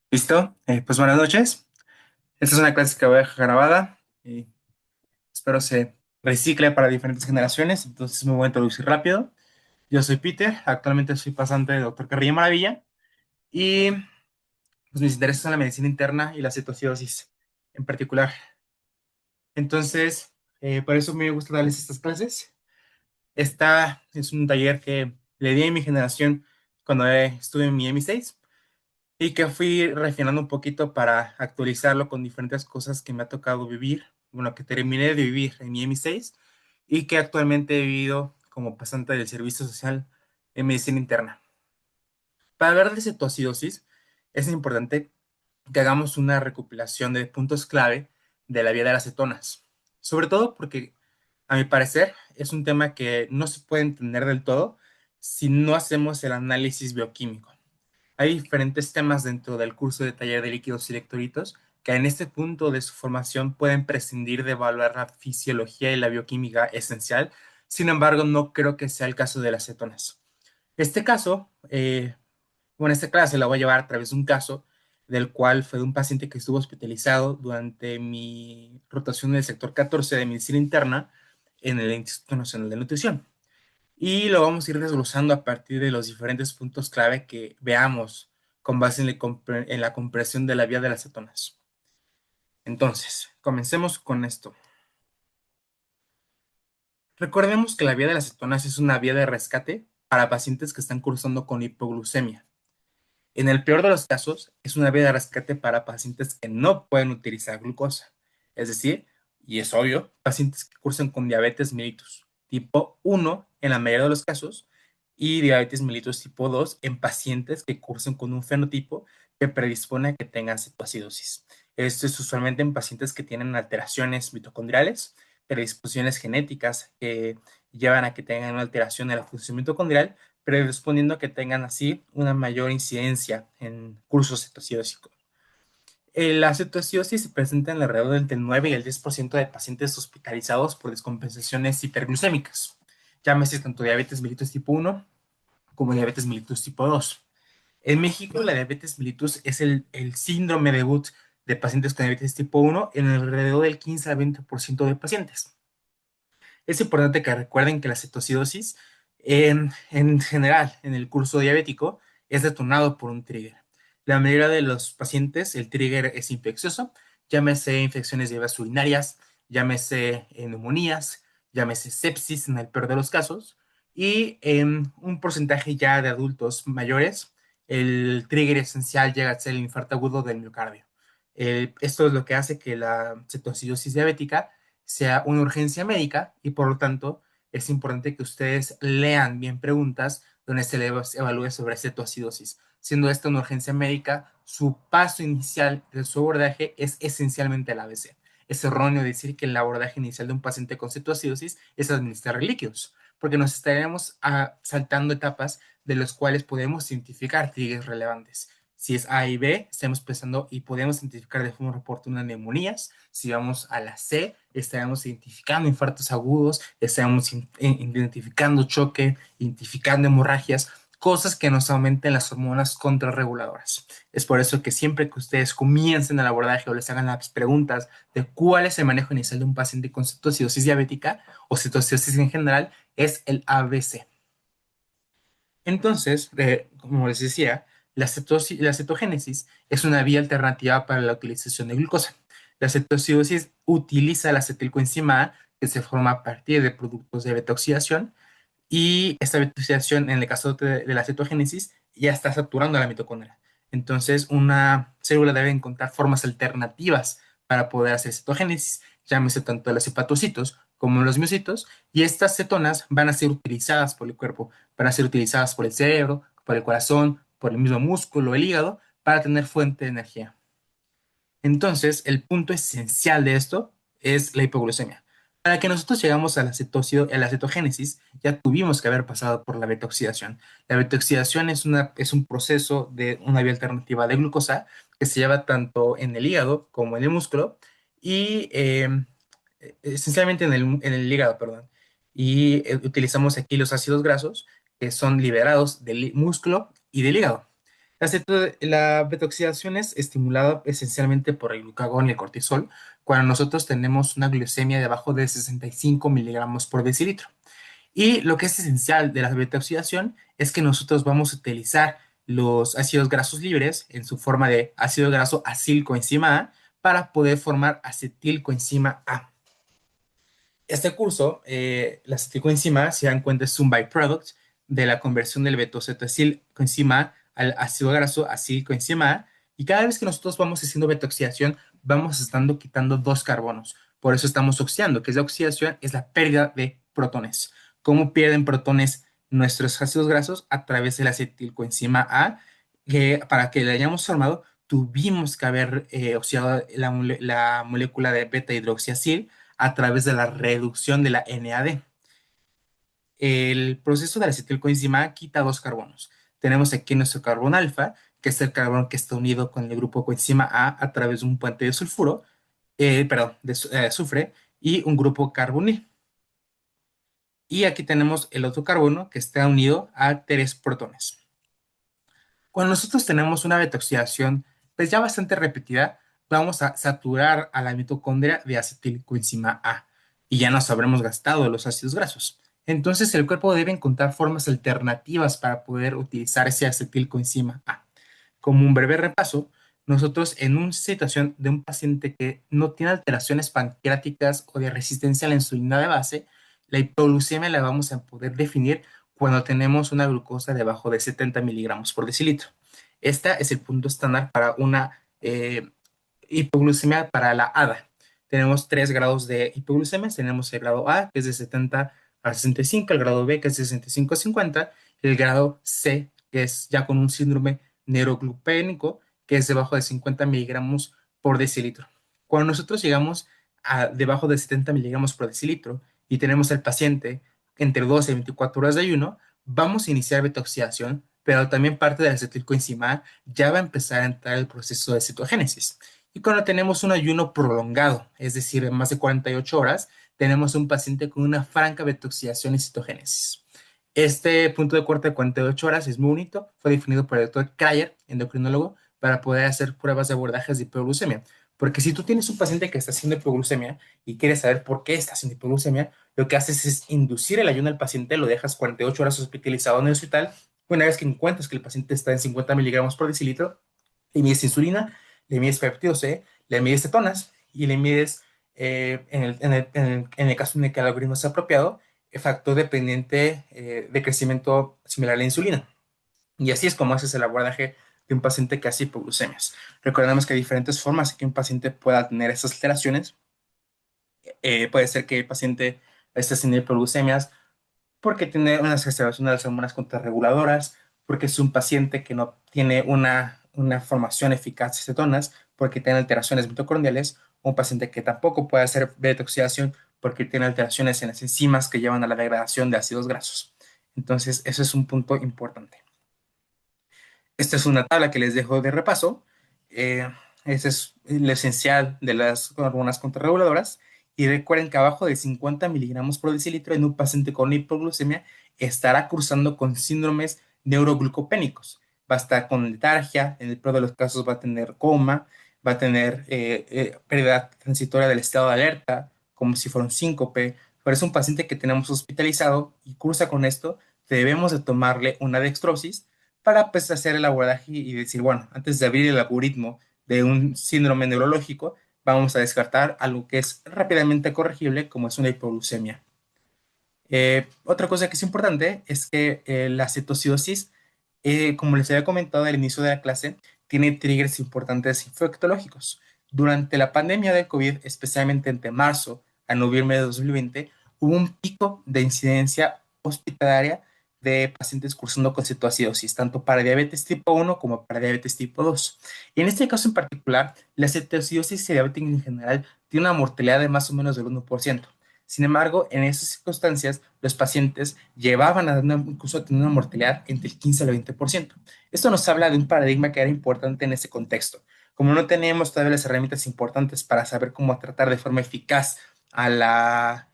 ¿Listo? Pues buenas noches. Esta es una clase que voy a dejar grabada y espero se recicle para diferentes generaciones, entonces me voy a introducir rápido. Yo soy Peter, actualmente soy pasante de Doctor Carrillo Maravilla y pues mis intereses son la medicina interna y la citocidosis en particular. Entonces, por eso me gusta darles estas clases. Esta es un taller que le di a mi generación cuando estuve en mi M6 y que fui refinando un poquito para actualizarlo con diferentes cosas que me ha tocado vivir, bueno, que terminé de vivir en mi M6 y que actualmente he vivido como pasante del servicio social en medicina interna. Para hablar de cetoacidosis, es importante que hagamos una recopilación de puntos clave de la vía de las cetonas, sobre todo porque, a mi parecer, es un tema que no se puede entender del todo si no hacemos el análisis bioquímico. Hay diferentes temas dentro del curso de taller de líquidos y electrolitos que en este punto de su formación pueden prescindir de evaluar la fisiología y la bioquímica esencial. Sin embargo, no creo que sea el caso de las cetonas. Este caso, bueno, esta clase la voy a llevar a través de un caso del cual fue de un paciente que estuvo hospitalizado durante mi rotación en el sector 14 de medicina interna en el Instituto Nacional de Nutrición. Y lo vamos a ir desglosando a partir de los diferentes puntos clave que veamos con base en la compresión de la vía de las cetonas. Entonces, comencemos con esto. Recordemos que la vía de las cetonas es una vía de rescate para pacientes que están cursando con hipoglucemia. En el peor de los casos, es una vía de rescate para pacientes que no pueden utilizar glucosa. Es decir, y es obvio, pacientes que cursan con diabetes mellitus tipo 1 en la mayoría de los casos y diabetes mellitus tipo 2 en pacientes que cursan con un fenotipo que predispone a que tengan cetoacidosis. Esto es usualmente en pacientes que tienen alteraciones mitocondriales, predisposiciones genéticas que llevan a que tengan una alteración en la función mitocondrial, predisponiendo a que tengan así una mayor incidencia en curso cetoacidósico. La cetoacidosis se presenta en alrededor del 9 y el 10% de pacientes hospitalizados por descompensaciones hiperglucémicas, llámese tanto diabetes mellitus tipo 1 como diabetes mellitus tipo 2. En México, la diabetes mellitus es el síndrome debut de pacientes con diabetes tipo 1 en alrededor del 15 al 20% de pacientes. Es importante que recuerden que la cetoacidosis, en general, en el curso diabético, es detonado por un trigger. La mayoría de los pacientes, el trigger es infeccioso, llámese infecciones de vías urinarias, llámese neumonías, llámese sepsis en el peor de los casos, y en un porcentaje ya de adultos mayores, el trigger esencial llega a ser el infarto agudo del miocardio. Esto es lo que hace que la cetoacidosis diabética sea una urgencia médica y por lo tanto es importante que ustedes lean bien preguntas donde se les evalúe sobre cetoacidosis. Siendo esta una urgencia médica, su paso inicial de su abordaje es esencialmente el ABC. Es erróneo decir que el abordaje inicial de un paciente con cetoacidosis es administrar líquidos, porque nos estaríamos saltando etapas de las cuales podemos identificar triggers relevantes. Si es A y B, estamos pensando y podemos identificar de forma oportuna neumonías. Si vamos a la C, estaremos identificando infartos agudos, estaremos identificando choque, identificando hemorragias, cosas que nos aumenten las hormonas contrarreguladoras. Es por eso que siempre que ustedes comiencen el abordaje o les hagan las preguntas de cuál es el manejo inicial de un paciente con cetoacidosis diabética o cetoacidosis en general, es el ABC. Entonces, como les decía, la cetogénesis es una vía alternativa para la utilización de glucosa. La cetoacidosis utiliza la acetilcoenzima A, que se forma a partir de productos de beta-oxidación, y esta beta-oxidación, en el caso de la cetogénesis, ya está saturando la mitocondria. Entonces, una célula debe encontrar formas alternativas para poder hacer cetogénesis, llámese tanto los hepatocitos como los miocitos, y estas cetonas van a ser utilizadas por el cuerpo, van a ser utilizadas por el cerebro, por el corazón, por el mismo músculo, el hígado, para tener fuente de energía. Entonces, el punto esencial de esto es la hipoglucemia. Para que nosotros llegamos a a la cetogénesis, ya tuvimos que haber pasado por la beta-oxidación. La beta-oxidación es un proceso de una vía alternativa de glucosa que se lleva tanto en el hígado como en el músculo y esencialmente en el hígado, perdón. Y utilizamos aquí los ácidos grasos que son liberados del músculo y del hígado. La beta-oxidación es estimulada esencialmente por el glucagón y el cortisol cuando nosotros tenemos una glucemia debajo de 65 miligramos por decilitro. Y lo que es esencial de la beta-oxidación es que nosotros vamos a utilizar los ácidos grasos libres en su forma de ácido graso acilcoenzima A para poder formar acetilcoenzima A. Este curso, la acetilcoenzima, si dan cuenta, es un byproduct de la conversión del beta-acetoacilcoenzima al ácido graso acilcoenzima A, y cada vez que nosotros vamos haciendo beta-oxidación, vamos estando quitando dos carbonos. Por eso estamos oxidando, que es la oxidación, es la pérdida de protones. ¿Cómo pierden protones nuestros ácidos grasos? A través de la acetilcoenzima A, que para que la hayamos formado, tuvimos que haber oxidado la molécula de beta-hidroxiacil a través de la reducción de la NAD. El proceso de la acetilcoenzima quita dos carbonos. Tenemos aquí nuestro carbono alfa, que es el carbono que está unido con el grupo coenzima A través de un puente de sulfuro, perdón, de azufre, y un grupo carbonil. Y aquí tenemos el otro carbono que está unido a tres protones. Cuando nosotros tenemos una beta-oxidación, pues ya bastante repetida, vamos a saturar a la mitocondria de acetilcoenzima A y ya nos habremos gastado los ácidos grasos. Entonces el cuerpo debe encontrar formas alternativas para poder utilizar ese acetilcoenzima A. Como un breve repaso, nosotros en una situación de un paciente que no tiene alteraciones pancreáticas o de resistencia a la insulina de base, la hipoglucemia la vamos a poder definir cuando tenemos una glucosa debajo de 70 miligramos por decilitro. Este es el punto estándar para una hipoglucemia para la ADA. Tenemos tres grados de hipoglucemia. Tenemos el grado A, que es de 70 a 65, el grado B, que es de 65 a 50, y el grado C, que es ya con un síndrome neuroglucénico, que es debajo de 50 miligramos por decilitro. Cuando nosotros llegamos a debajo de 70 miligramos por decilitro y tenemos al paciente entre 12 y 24 horas de ayuno, vamos a iniciar beta-oxidación, pero también parte de la acetilcoenzima ya va a empezar a entrar el proceso de citogénesis. Y cuando tenemos un ayuno prolongado, es decir, más de 48 horas, tenemos un paciente con una franca beta-oxidación y citogénesis. Este punto de corte de 48 horas es muy bonito, fue definido por el doctor Krayer, endocrinólogo, para poder hacer pruebas de abordajes de hipoglucemia. Porque si tú tienes un paciente que está haciendo hipoglucemia y quieres saber por qué está haciendo hipoglucemia, lo que haces es inducir el ayuno al paciente, lo dejas 48 horas hospitalizado en el hospital. Una vez que encuentras que el paciente está en 50 miligramos por decilitro, le mides insulina, le mides péptido C, le mides cetonas y le mides, en el caso en el que el algoritmo sea apropiado, factor dependiente de crecimiento similar a la insulina. Y así es como haces el abordaje de un paciente que hace hipoglucemias. Recordemos que hay diferentes formas de que un paciente pueda tener esas alteraciones. Puede ser que el paciente esté haciendo hipoglucemias porque tiene una exacerbación de las hormonas contrarreguladoras, porque es un paciente que no tiene una formación eficaz de cetonas, porque tiene alteraciones mitocondriales, o un paciente que tampoco puede hacer beta-oxidación porque tiene alteraciones en las enzimas que llevan a la degradación de ácidos grasos. Entonces, eso es un punto importante. Esta es una tabla que les dejo de repaso. Ese es lo esencial de las hormonas contrarreguladoras. Y recuerden que abajo de 50 miligramos por decilitro en un paciente con hipoglucemia estará cursando con síndromes neuroglucopénicos. Va a estar con letargia, en el peor de los casos va a tener coma, va a tener pérdida transitoria del estado de alerta, como si fuera un síncope. Pero es un paciente que tenemos hospitalizado y cursa con esto, debemos de tomarle una dextrosis para pues, hacer el abordaje y decir, bueno, antes de abrir el algoritmo de un síndrome neurológico, vamos a descartar algo que es rápidamente corregible, como es una hipoglucemia. Otra cosa que es importante es que la cetocidosis, como les había comentado al inicio de la clase, tiene triggers importantes infectológicos. Durante la pandemia del COVID, especialmente entre marzo a noviembre de 2020, hubo un pico de incidencia hospitalaria de pacientes cursando con cetoacidosis, tanto para diabetes tipo 1 como para diabetes tipo 2. Y en este caso en particular, la cetoacidosis y diabetes en general tiene una mortalidad de más o menos del 1%. Sin embargo, en esas circunstancias, los pacientes llevaban a incluso a tener una mortalidad entre el 15 al 20%. Esto nos habla de un paradigma que era importante en ese contexto. Como no teníamos todavía las herramientas importantes para saber cómo tratar de forma eficaz al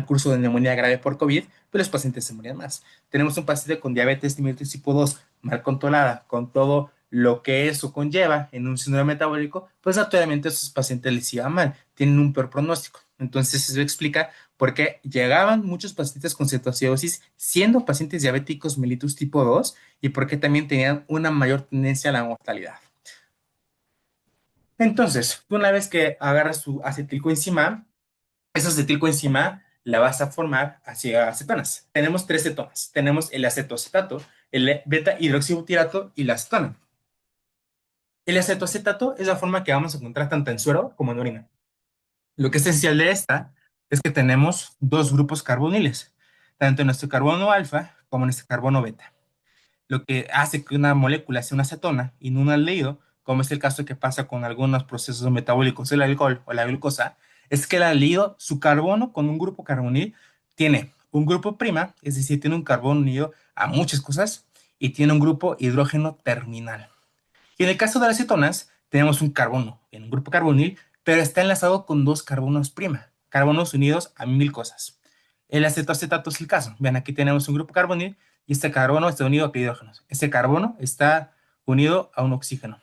curso de neumonía grave por COVID, pues los pacientes se morían más. Tenemos un paciente con diabetes mellitus tipo 2 mal controlada, con todo lo que eso conlleva en un síndrome metabólico, pues naturalmente a esos pacientes les iba mal, tienen un peor pronóstico. Entonces eso explica por qué llegaban muchos pacientes con cetoacidosis siendo pacientes diabéticos mellitus tipo 2 y por qué también tenían una mayor tendencia a la mortalidad. Entonces, una vez que agarras tu acetilcoenzima, esa acetilcoenzima la vas a formar hacia acetonas. Tenemos tres cetonas. Tenemos el acetoacetato, el beta hidroxibutirato y la acetona. El acetoacetato es la forma que vamos a encontrar tanto en suero como en orina. Lo que es esencial de esta es que tenemos dos grupos carboniles, tanto en nuestro carbono alfa como en nuestro carbono beta. Lo que hace que una molécula sea una acetona y no un aldehído, como es el caso que pasa con algunos procesos metabólicos del alcohol o la glucosa, es que el aldehído, su carbono con un grupo carbonil, tiene un grupo prima, es decir, tiene un carbono unido a muchas cosas, y tiene un grupo hidrógeno terminal. Y en el caso de las cetonas, tenemos un carbono en un grupo carbonil, pero está enlazado con dos carbonos prima, carbonos unidos a mil cosas. El acetoacetato es el caso. Vean, aquí tenemos un grupo carbonil y este carbono está unido a hidrógenos. Este carbono está unido a un oxígeno.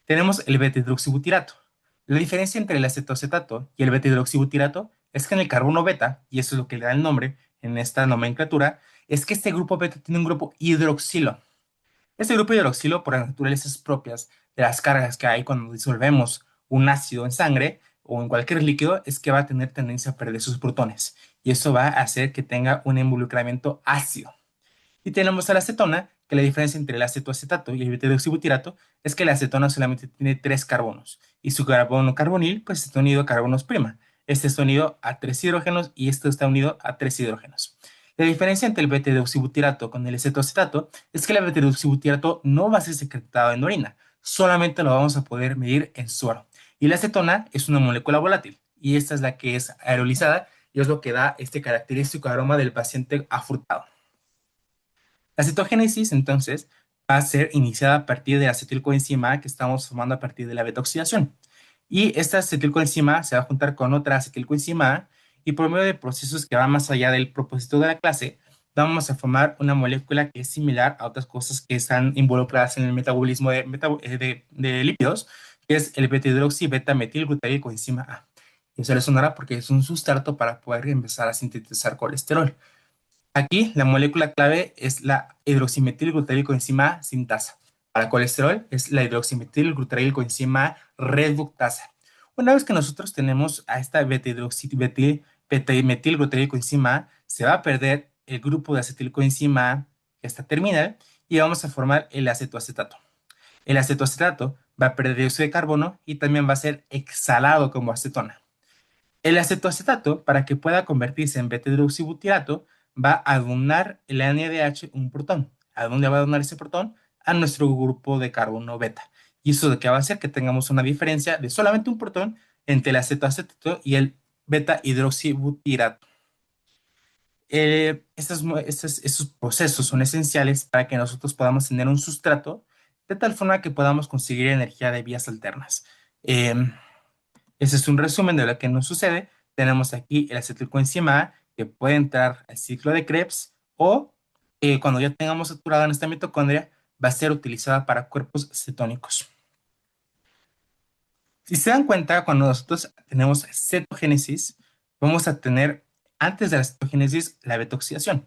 Tenemos el beta-hidroxibutirato. La diferencia entre el acetoacetato y el beta-hidroxibutirato es que en el carbono beta, y eso es lo que le da el nombre en esta nomenclatura, es que este grupo beta tiene un grupo hidroxilo. Este grupo hidroxilo, por las naturalezas propias de las cargas que hay cuando disolvemos un ácido en sangre o en cualquier líquido, es que va a tener tendencia a perder sus protones. Y eso va a hacer que tenga un involucramiento ácido. Y tenemos a la acetona, que la diferencia entre el acetoacetato y el beta-hidroxibutirato es que la acetona solamente tiene tres carbonos. Y su carbono carbonil, pues está unido a carbonos prima. Este está unido a tres hidrógenos y este está unido a tres hidrógenos. La diferencia entre el beta-hidroxibutirato con el acetoacetato es que el beta-hidroxibutirato no va a ser secretado en orina, solamente lo vamos a poder medir en suero. Y la acetona es una molécula volátil y esta es la que es aerolizada y es lo que da este característico aroma del paciente afrutado. La citogénesis, entonces, va a ser iniciada a partir de la acetilcoenzima A que estamos formando a partir de la beta-oxidación. Y esta acetilcoenzima se va a juntar con otra acetilcoenzima A y por medio de procesos que van más allá del propósito de la clase, vamos a formar una molécula que es similar a otras cosas que están involucradas en el metabolismo de lípidos, que es el beta-hidroxi beta-metilglutarilcoenzima A. Y eso le sonará porque es un sustrato para poder empezar a sintetizar colesterol. Aquí la molécula clave es la hidroximetilglutarilcoenzima sintasa. Para colesterol es la hidroximetilglutarilcoenzima reductasa. Una vez que nosotros tenemos a esta beta-metilglutarilcoenzima, se va a perder el grupo de acetilcoenzima que está terminal y vamos a formar el acetoacetato. El acetoacetato va a perder dióxido de carbono y también va a ser exhalado como acetona. El acetoacetato, para que pueda convertirse en beta-hidroxibutirato, va a donar el NADH un protón. ¿A dónde va a donar ese protón? A nuestro grupo de carbono beta. ¿Y eso de qué va a hacer? Que tengamos una diferencia de solamente un protón entre el acetoacetato y el beta-hidroxibutirato. Estos procesos son esenciales para que nosotros podamos tener un sustrato de tal forma que podamos conseguir energía de vías alternas. Em, Ese es un resumen de lo que nos sucede. Tenemos aquí el acetilcoenzima A, que puede entrar al ciclo de Krebs o cuando ya tengamos saturada en esta mitocondria, va a ser utilizada para cuerpos cetónicos. Si se dan cuenta, cuando nosotros tenemos cetogénesis, vamos a tener antes de la cetogénesis la betoxidación.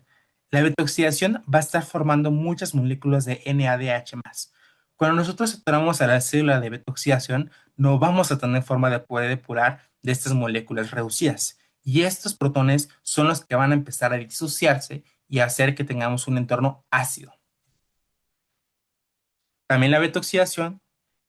La betoxidación va a estar formando muchas moléculas de NADH+. Cuando nosotros saturamos a la célula de betoxidación, no vamos a tener forma de poder depurar de estas moléculas reducidas. Y estos protones son los que van a empezar a disociarse y a hacer que tengamos un entorno ácido. También la betoxidación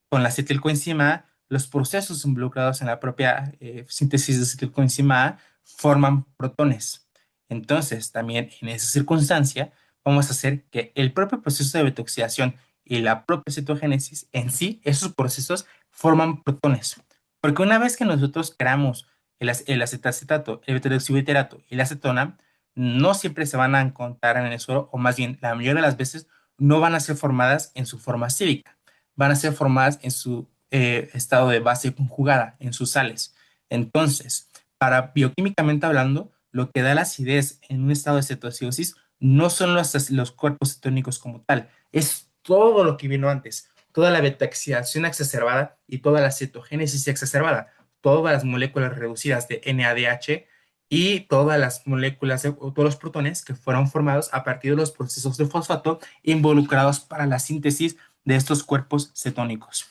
con la acetilcoenzima A, los procesos involucrados en la propia síntesis de acetilcoenzima A forman protones. Entonces, también en esa circunstancia, vamos a hacer que el propio proceso de betoxidación y la propia citogénesis en sí, esos procesos forman protones. Porque una vez que nosotros creamos el acetacetato, el beta-hidroxibutirato y la acetona, no siempre se van a encontrar en el suelo, o más bien, la mayoría de las veces no van a ser formadas en su forma cívica, van a ser formadas en su estado de base conjugada, en sus sales. Entonces, para bioquímicamente hablando, lo que da la acidez en un estado de cetoacidosis no son los cuerpos cetónicos como tal, es todo lo que vino antes, toda la betaoxidación exacerbada y toda la cetogénesis exacerbada, todas las moléculas reducidas de NADH y todas las moléculas o todos los protones que fueron formados a partir de los procesos de fosfato involucrados para la síntesis de estos cuerpos cetónicos.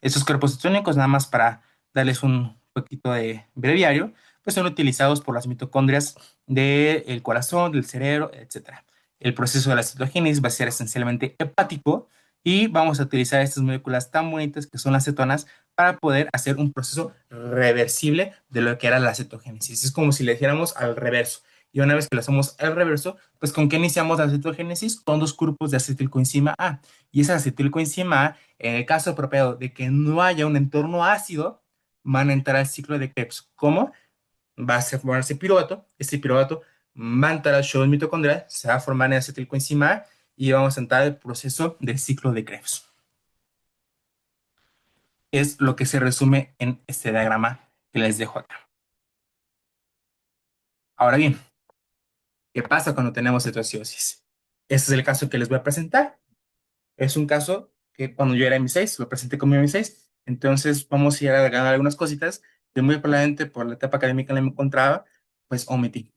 Estos cuerpos cetónicos, nada más para darles un poquito de breviario, pues son utilizados por las mitocondrias del corazón, del cerebro, etcétera. El proceso de la citogénesis va a ser esencialmente hepático y vamos a utilizar estas moléculas tan bonitas que son las cetonas para poder hacer un proceso reversible de lo que era la cetogénesis. Es como si le dijéramos al reverso. Y una vez que lo hacemos al reverso, pues ¿con qué iniciamos la cetogénesis? Con dos grupos de acetilcoenzima A. Y esa acetilcoenzima A, en el caso apropiado de que no haya un entorno ácido, van a entrar al ciclo de Krebs. ¿Cómo? Va a formarse piruvato, este piruvato va a entrar al show mitocondrial, se va a formar en acetilcoenzima A y vamos a entrar al proceso del ciclo de Krebs. Es lo que se resume en este diagrama que les dejo acá. Ahora bien, ¿qué pasa cuando tenemos cetoacidosis? Este es el caso que les voy a presentar. Es un caso que cuando yo era M6, lo presenté como M6. Entonces vamos a ir agregando algunas cositas que muy probablemente por la etapa académica en la que me encontraba, pues omití.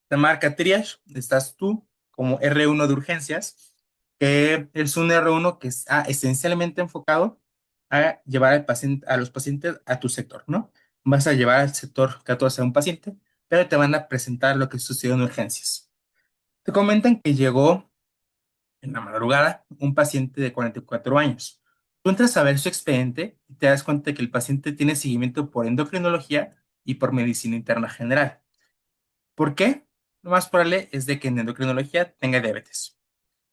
La marca Triage, estás tú como R1 de urgencias, que es un R1 que está esencialmente enfocado a llevar al paciente, a los pacientes a tu sector, ¿no? Vas a llevar al sector 14 a un paciente, pero te van a presentar lo que sucedió en urgencias. Te comentan que llegó en la madrugada un paciente de 44 años. Tú entras a ver su expediente y te das cuenta de que el paciente tiene seguimiento por endocrinología y por medicina interna general. ¿Por qué? Lo más probable es de que en endocrinología tenga diabetes.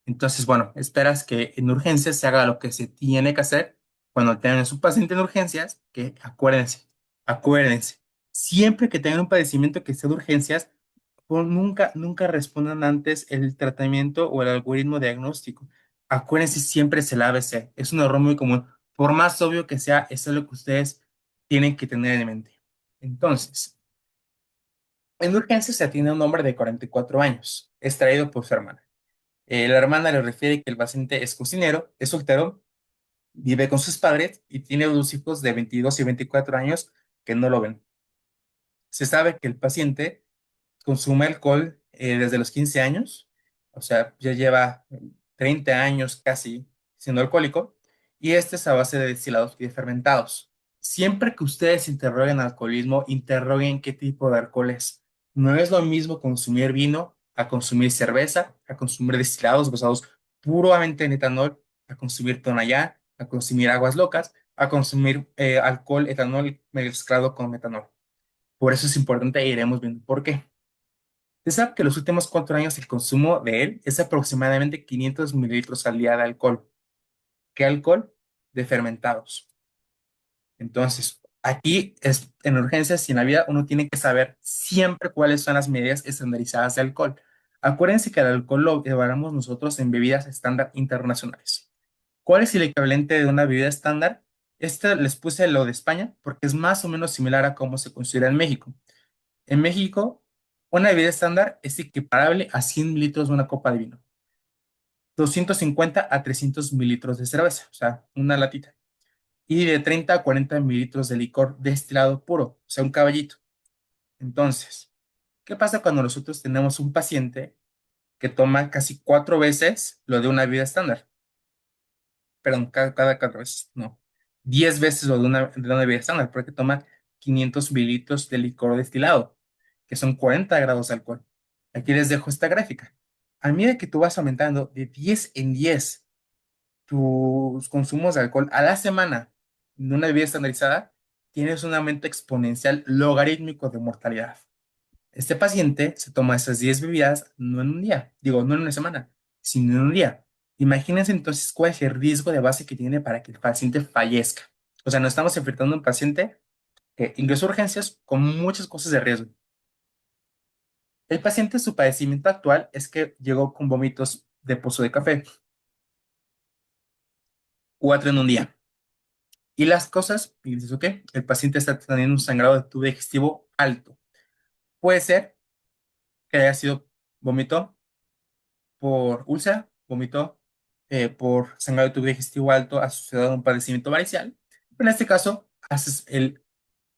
Entonces, bueno, esperas que en urgencias se haga lo que se tiene que hacer cuando tengan su paciente en urgencias, que acuérdense, siempre que tengan un padecimiento que sea de urgencias, nunca respondan antes el tratamiento o el algoritmo diagnóstico. Acuérdense siempre es el ABC. Es un error muy común. Por más obvio que sea, eso es lo que ustedes tienen que tener en mente. Entonces, en urgencias se atiende a un hombre de 44 años, extraído por su hermana. La hermana le refiere que el paciente es cocinero, es soltero, vive con sus padres y tiene dos hijos de 22 y 24 años que no lo ven. Se sabe que el paciente consume alcohol desde los 15 años, o sea, ya lleva 30 años casi siendo alcohólico, y este es a base de destilados y de fermentados. Siempre que ustedes interroguen alcoholismo, interroguen qué tipo de alcohol es. No es lo mismo consumir vino a consumir cerveza, a consumir destilados basados puramente en etanol, a consumir tonallá, a consumir aguas locas, a consumir alcohol, etanol mezclado con metanol. Por eso es importante e iremos viendo por qué. Se sabe que los últimos 4 años el consumo de él es aproximadamente 500 mililitros al día de alcohol. ¿Qué alcohol? De fermentados. Entonces, aquí es en urgencias y en la vida uno tiene que saber siempre cuáles son las medidas estandarizadas de alcohol. Acuérdense que el alcohol lo evaluamos nosotros en bebidas estándar internacionales. ¿Cuál es el equivalente de una bebida estándar? Este les puse lo de España porque es más o menos similar a cómo se considera en México. En México, una bebida estándar es equiparable a 100 mililitros de una copa de vino, 250 a 300 mililitros de cerveza, o sea, una latita, y de 30 a 40 mililitros de licor destilado puro, o sea, un caballito. Entonces, ¿qué pasa cuando nosotros tenemos un paciente que toma casi 4 veces lo de una bebida estándar? Perdón, cada 4 veces, no, 10 veces lo de una bebida estándar, porque toma 500 mililitros de licor destilado, que son 40 grados de alcohol. Aquí les dejo esta gráfica. A medida que tú vas aumentando de 10 en 10 tus consumos de alcohol a la semana en una bebida estandarizada, tienes un aumento exponencial logarítmico de mortalidad. Este paciente se toma esas 10 bebidas no en un día, digo, no en una semana, sino en un día. Imagínense entonces cuál es el riesgo de base que tiene para que el paciente fallezca. O sea, nos estamos enfrentando a un paciente que ingresó a urgencias con muchas cosas de riesgo. El paciente, su padecimiento actual es que llegó con vómitos de pozo de café, 4 en un día. Y las cosas, y dices, ok, el paciente está teniendo un sangrado de tubo digestivo alto. Puede ser que haya sido vómito por úlcera, vómito por sangrado de tubo digestivo alto asociado a un padecimiento varicial. Pero en este caso, haces el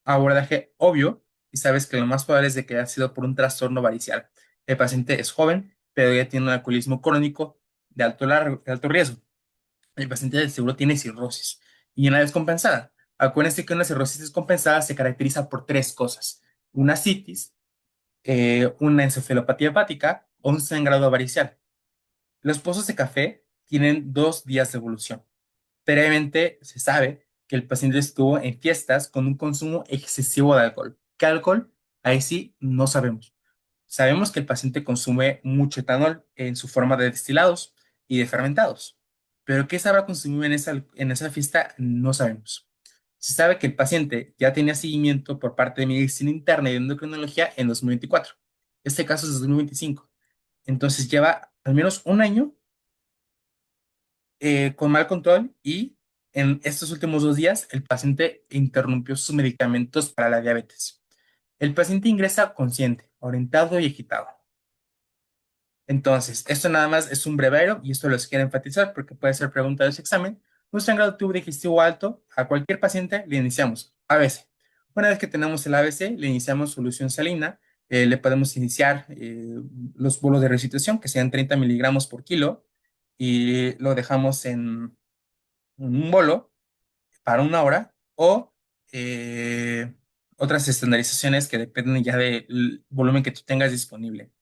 abordaje obvio y sabes que lo más probable es de que haya sido por un trastorno varicial. El paciente es joven, pero ya tiene un alcoholismo crónico de alto riesgo. El paciente del seguro tiene cirrosis y una descompensada. Acuérdense que una cirrosis descompensada se caracteriza por tres cosas: una citis, una encefalopatía hepática o un sangrado varicial. Los pozos de café tienen 2 días de evolución. Previamente se sabe que el paciente estuvo en fiestas con un consumo excesivo de alcohol. ¿Qué alcohol? Ahí sí no sabemos. Sabemos que el paciente consume mucho etanol en su forma de destilados y de fermentados. Pero ¿qué sabrá consumir en esa fiesta? No sabemos. Se sabe que el paciente ya tenía seguimiento por parte de medicina interna y de endocrinología en 2024. Este caso es de 2025. Entonces lleva al menos un año con mal control y en estos últimos 2 días el paciente interrumpió sus medicamentos para la diabetes. El paciente ingresa consciente, orientado y agitado. Entonces, esto nada más es un brevero y esto los quiero enfatizar porque puede ser pregunta de ese examen. Un sangrado de tubo digestivo alto, a cualquier paciente le iniciamos ABC. Una vez que tenemos el ABC, le iniciamos solución salina, le podemos iniciar los bolos de recitación, que sean 30 miligramos por kilo, y lo dejamos en un bolo para 1 hora, o eh, otras estandarizaciones que dependen ya del volumen que tú tengas disponible.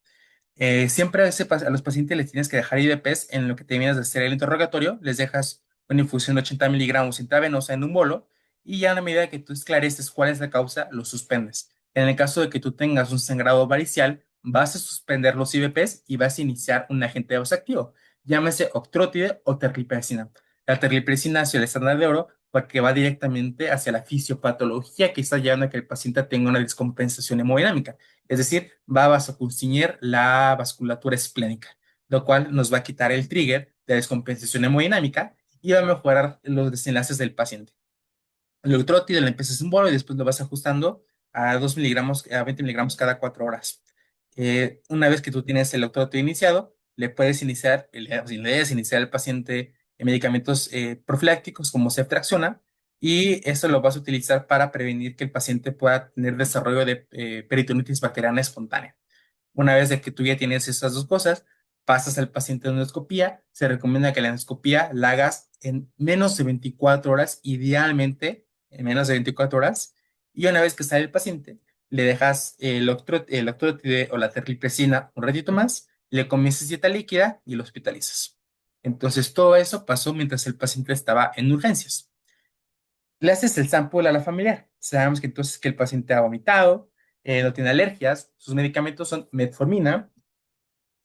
Siempre a los pacientes les tienes que dejar IVPs en lo que terminas de hacer el interrogatorio, les dejas una infusión de 80 miligramos intravenosa en un bolo y ya a la medida que tú esclareces cuál es la causa, lo suspendes. En el caso de que tú tengas un sangrado varicial, vas a suspender los IVPs y vas a iniciar un agente vasoactivo, llámese octrótide o terlipresina. La terlipresina hacia el estándar de oro porque va directamente hacia la fisiopatología que está llevando a que el paciente tenga una descompensación hemodinámica. Es decir, va a vasoconstriñir la vasculatura esplénica, lo cual nos va a quitar el trigger de descompensación hemodinámica y va a mejorar los desenlaces del paciente. El electrótido lo empiezas en bolo y después lo vas ajustando a 2 miligramos, a 20 miligramos cada 4 horas. Una vez que tú tienes el electrótido iniciado, le puedes iniciar, le debes iniciar al paciente medicamentos profilácticos como ceftriaxona y eso lo vas a utilizar para prevenir que el paciente pueda tener desarrollo de peritonitis bacteriana espontánea. Una vez de que tú ya tienes esas dos cosas, pasas al paciente de endoscopía. Se recomienda que la endoscopía la hagas en menos de 24 horas, idealmente en menos de 24 horas. Y una vez que sale el paciente, le dejas el octrótide o la terlipresina un ratito más, le comienzas dieta líquida y lo hospitalizas. Entonces, todo eso pasó mientras el paciente estaba en urgencias. Le haces el sample a la familiar. Sabemos que entonces que el paciente ha vomitado, no tiene alergias, sus medicamentos son metformina,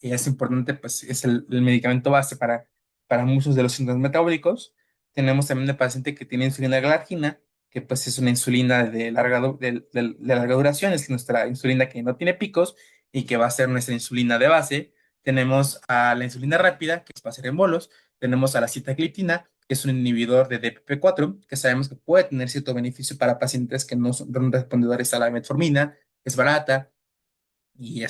y es importante, pues es el medicamento base para muchos de los síntomas metabólicos. Tenemos también el paciente que tiene insulina glargina, que pues es una insulina de larga duración, es nuestra insulina que no tiene picos y que va a ser nuestra insulina de base. Tenemos a la insulina rápida, que es para hacer en bolos. Tenemos a la sitagliptina, que es un inhibidor de DPP4, que sabemos que puede tener cierto beneficio para pacientes que no son respondedores a la metformina, es barata y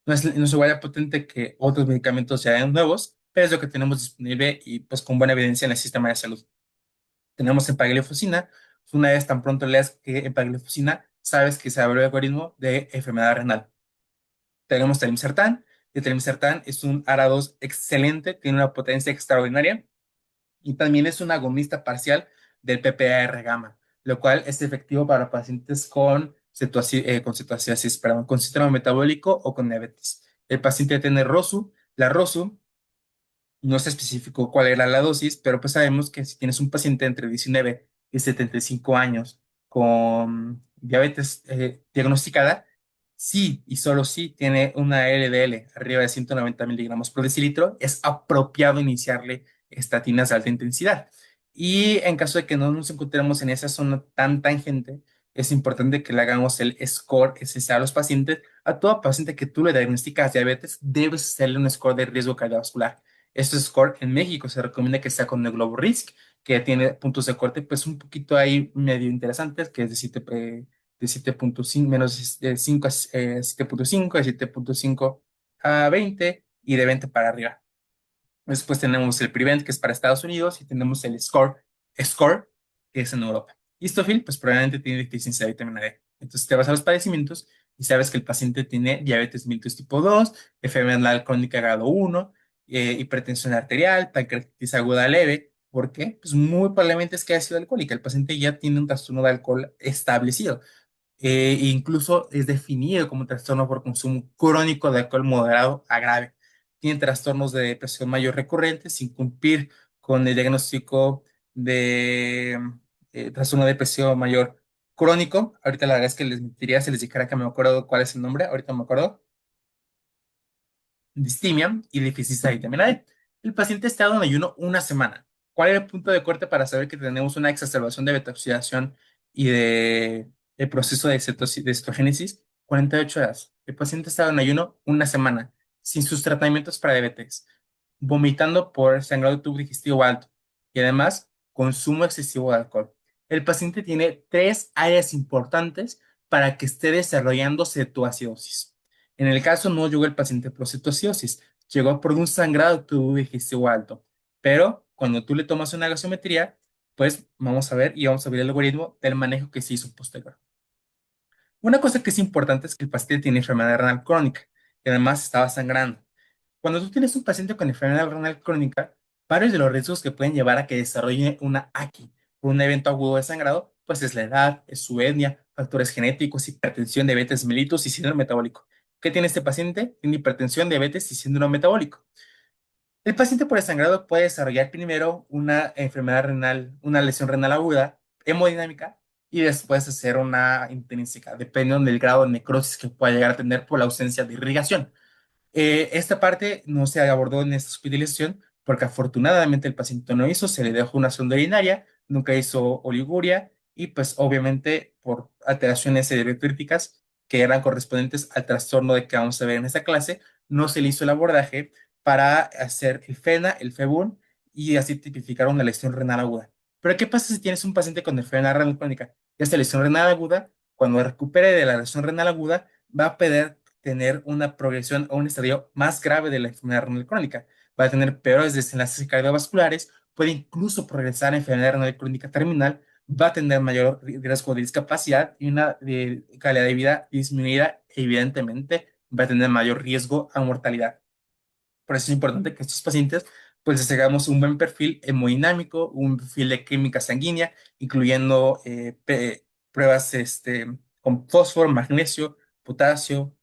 no es igual de potente que otros medicamentos ya nuevos, pero es lo que tenemos disponible y pues con buena evidencia en el sistema de salud. Tenemos empagliflozina. Una vez tan pronto leas que empagliflozina, sabes que se abre el algoritmo de enfermedad renal. Tenemos telmisartán. Y el telmisartán es un ARA2 excelente, tiene una potencia extraordinaria y también es un agonista parcial del PPAR gamma, lo cual es efectivo para pacientes con cetoacidosis, perdón, con síndrome metabólico o con diabetes. El paciente tiene ROSU. La ROSU no se especificó cuál era la dosis, pero pues sabemos que si tienes un paciente entre 19 y 75 años con diabetes diagnosticada, sí y solo si tiene una LDL arriba de 190 miligramos por decilitro, es apropiado iniciarle estatinas de alta intensidad. Y en caso de que no nos encontremos en esa zona tan tangente, es importante que le hagamos el score esencial a los pacientes. A todo paciente que tú le diagnosticas diabetes, debes hacerle un score de riesgo cardiovascular. Este score en México se recomienda que sea con el Globo Risk, que tiene puntos de corte, pues un poquito ahí medio interesantes, que es de 7.5, menos de 5 a 7.5, de 7.5 a 20 y de 20 para arriba. Después tenemos el Prevent, que es para Estados Unidos, y tenemos el Score, que es en Europa. Y Histofil, pues probablemente tiene deficiencia de vitamina D. Entonces te vas a los padecimientos y sabes que el paciente tiene diabetes mellitus tipo 2, enfermedad crónica grado 1, hipertensión arterial, pancreatitis aguda leve. ¿Por qué? Pues muy probablemente es que haya sido alcohólica. El paciente ya tiene un trastorno de alcohol establecido. E incluso es definido como trastorno por consumo crónico de alcohol moderado a grave. Tiene trastornos de depresión mayor recurrentes sin cumplir con el diagnóstico de trastorno de depresión mayor crónico. Ahorita la verdad es que les mentiría si les dijera que me acuerdo cuál es el nombre. Ahorita me acuerdo distimia y deficiencia de vitamina D. El paciente ha estado en ayuno una semana. ¿Cuál es el punto de corte para saber que tenemos una exacerbación de beta-oxidación y de el proceso de, de cetogénesis? 48 horas. El paciente ha estado en ayuno una semana, sin sus tratamientos para diabetes, vomitando por sangrado de tubo digestivo alto y además consumo excesivo de alcohol. El paciente tiene tres áreas importantes para que esté desarrollando cetoacidosis. En el caso no llegó el paciente por cetoacidosis, llegó por un sangrado de tubo digestivo alto. Pero cuando tú le tomas una gasometría, pues vamos a ver y vamos a ver el algoritmo del manejo que se hizo posterior. Una cosa que es importante es que el paciente tiene enfermedad renal crónica y además estaba sangrando. Cuando tú tienes un paciente con enfermedad renal crónica, varios de los riesgos que pueden llevar a que desarrolle una AQI por un evento agudo de sangrado, pues es la edad, es su etnia, factores genéticos, hipertensión, diabetes mellitus y síndrome metabólico. ¿Qué tiene este paciente? Tiene hipertensión, diabetes y síndrome metabólico. El paciente por desangrado puede desarrollar primero una enfermedad renal, una lesión renal aguda, hemodinámica, y después hacer una intrínseca, dependiendo del grado de necrosis que pueda llegar a tener por la ausencia de irrigación. Esta parte no se abordó en esta hospitalización porque afortunadamente el paciente no hizo, se le dejó una sonda urinaria, nunca hizo oliguria y pues obviamente por alteraciones cerebrocríticas que eran correspondientes al trastorno de que vamos a ver en esta clase, no se le hizo el abordaje para hacer el FENA, el FEBUN y así tipificar una lesión renal aguda. Pero ¿qué pasa si tienes un paciente con enfermedad renal crónica? Esta lesión renal aguda, cuando recupere de la lesión renal aguda, va a poder tener una progresión o un estadio más grave de la enfermedad renal crónica. Va a tener peores desenlaces cardiovasculares, puede incluso progresar a enfermedad renal crónica terminal, va a tener mayor riesgo de discapacidad y una calidad de vida disminuida, evidentemente va a tener mayor riesgo a mortalidad. Por eso es importante que estos pacientes pues les hagamos un buen perfil hemodinámico, un perfil de química sanguínea, incluyendo pruebas con fósforo, magnesio, potasio,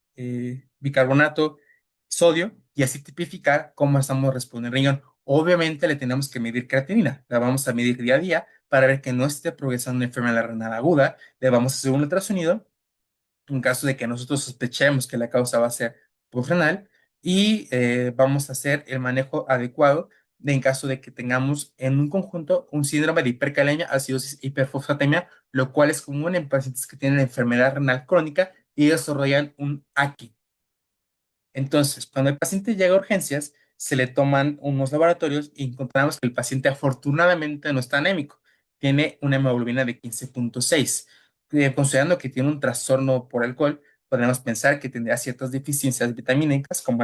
bicarbonato, sodio, y así tipificar cómo estamos respondiendo el riñón. Obviamente le tenemos que medir creatinina, la vamos a medir día a día para ver que no esté progresando una enfermedad renal aguda, le vamos a hacer un ultrasonido en caso de que nosotros sospechemos que la causa va a ser renal y vamos a hacer el manejo adecuado en caso de que tengamos en un conjunto un síndrome de hipercalemia, acidosis, hiperfosfatemia, lo cual es común en pacientes que tienen enfermedad renal crónica y desarrollan un AQI. Entonces, cuando el paciente llega a urgencias, se le toman unos laboratorios y encontramos que el paciente afortunadamente no está anémico, tiene una hemoglobina de 15.6. Considerando que tiene un trastorno por alcohol, podemos pensar que tendría ciertas deficiencias vitamínicas, como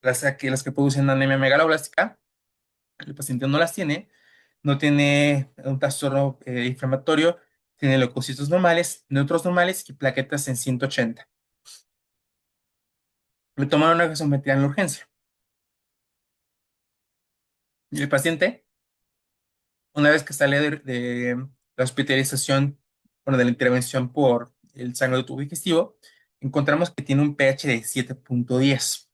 las que producen anemia megaloblástica. El paciente no las tiene, no tiene un trastorno inflamatorio, tiene leucocitos normales, neutros normales y plaquetas en 180. Le tomaron una gasometría en la urgencia. Y el paciente, una vez que sale de la hospitalización, bueno, de la intervención por el sangrado de tubo digestivo, encontramos que tiene un pH de 7.10.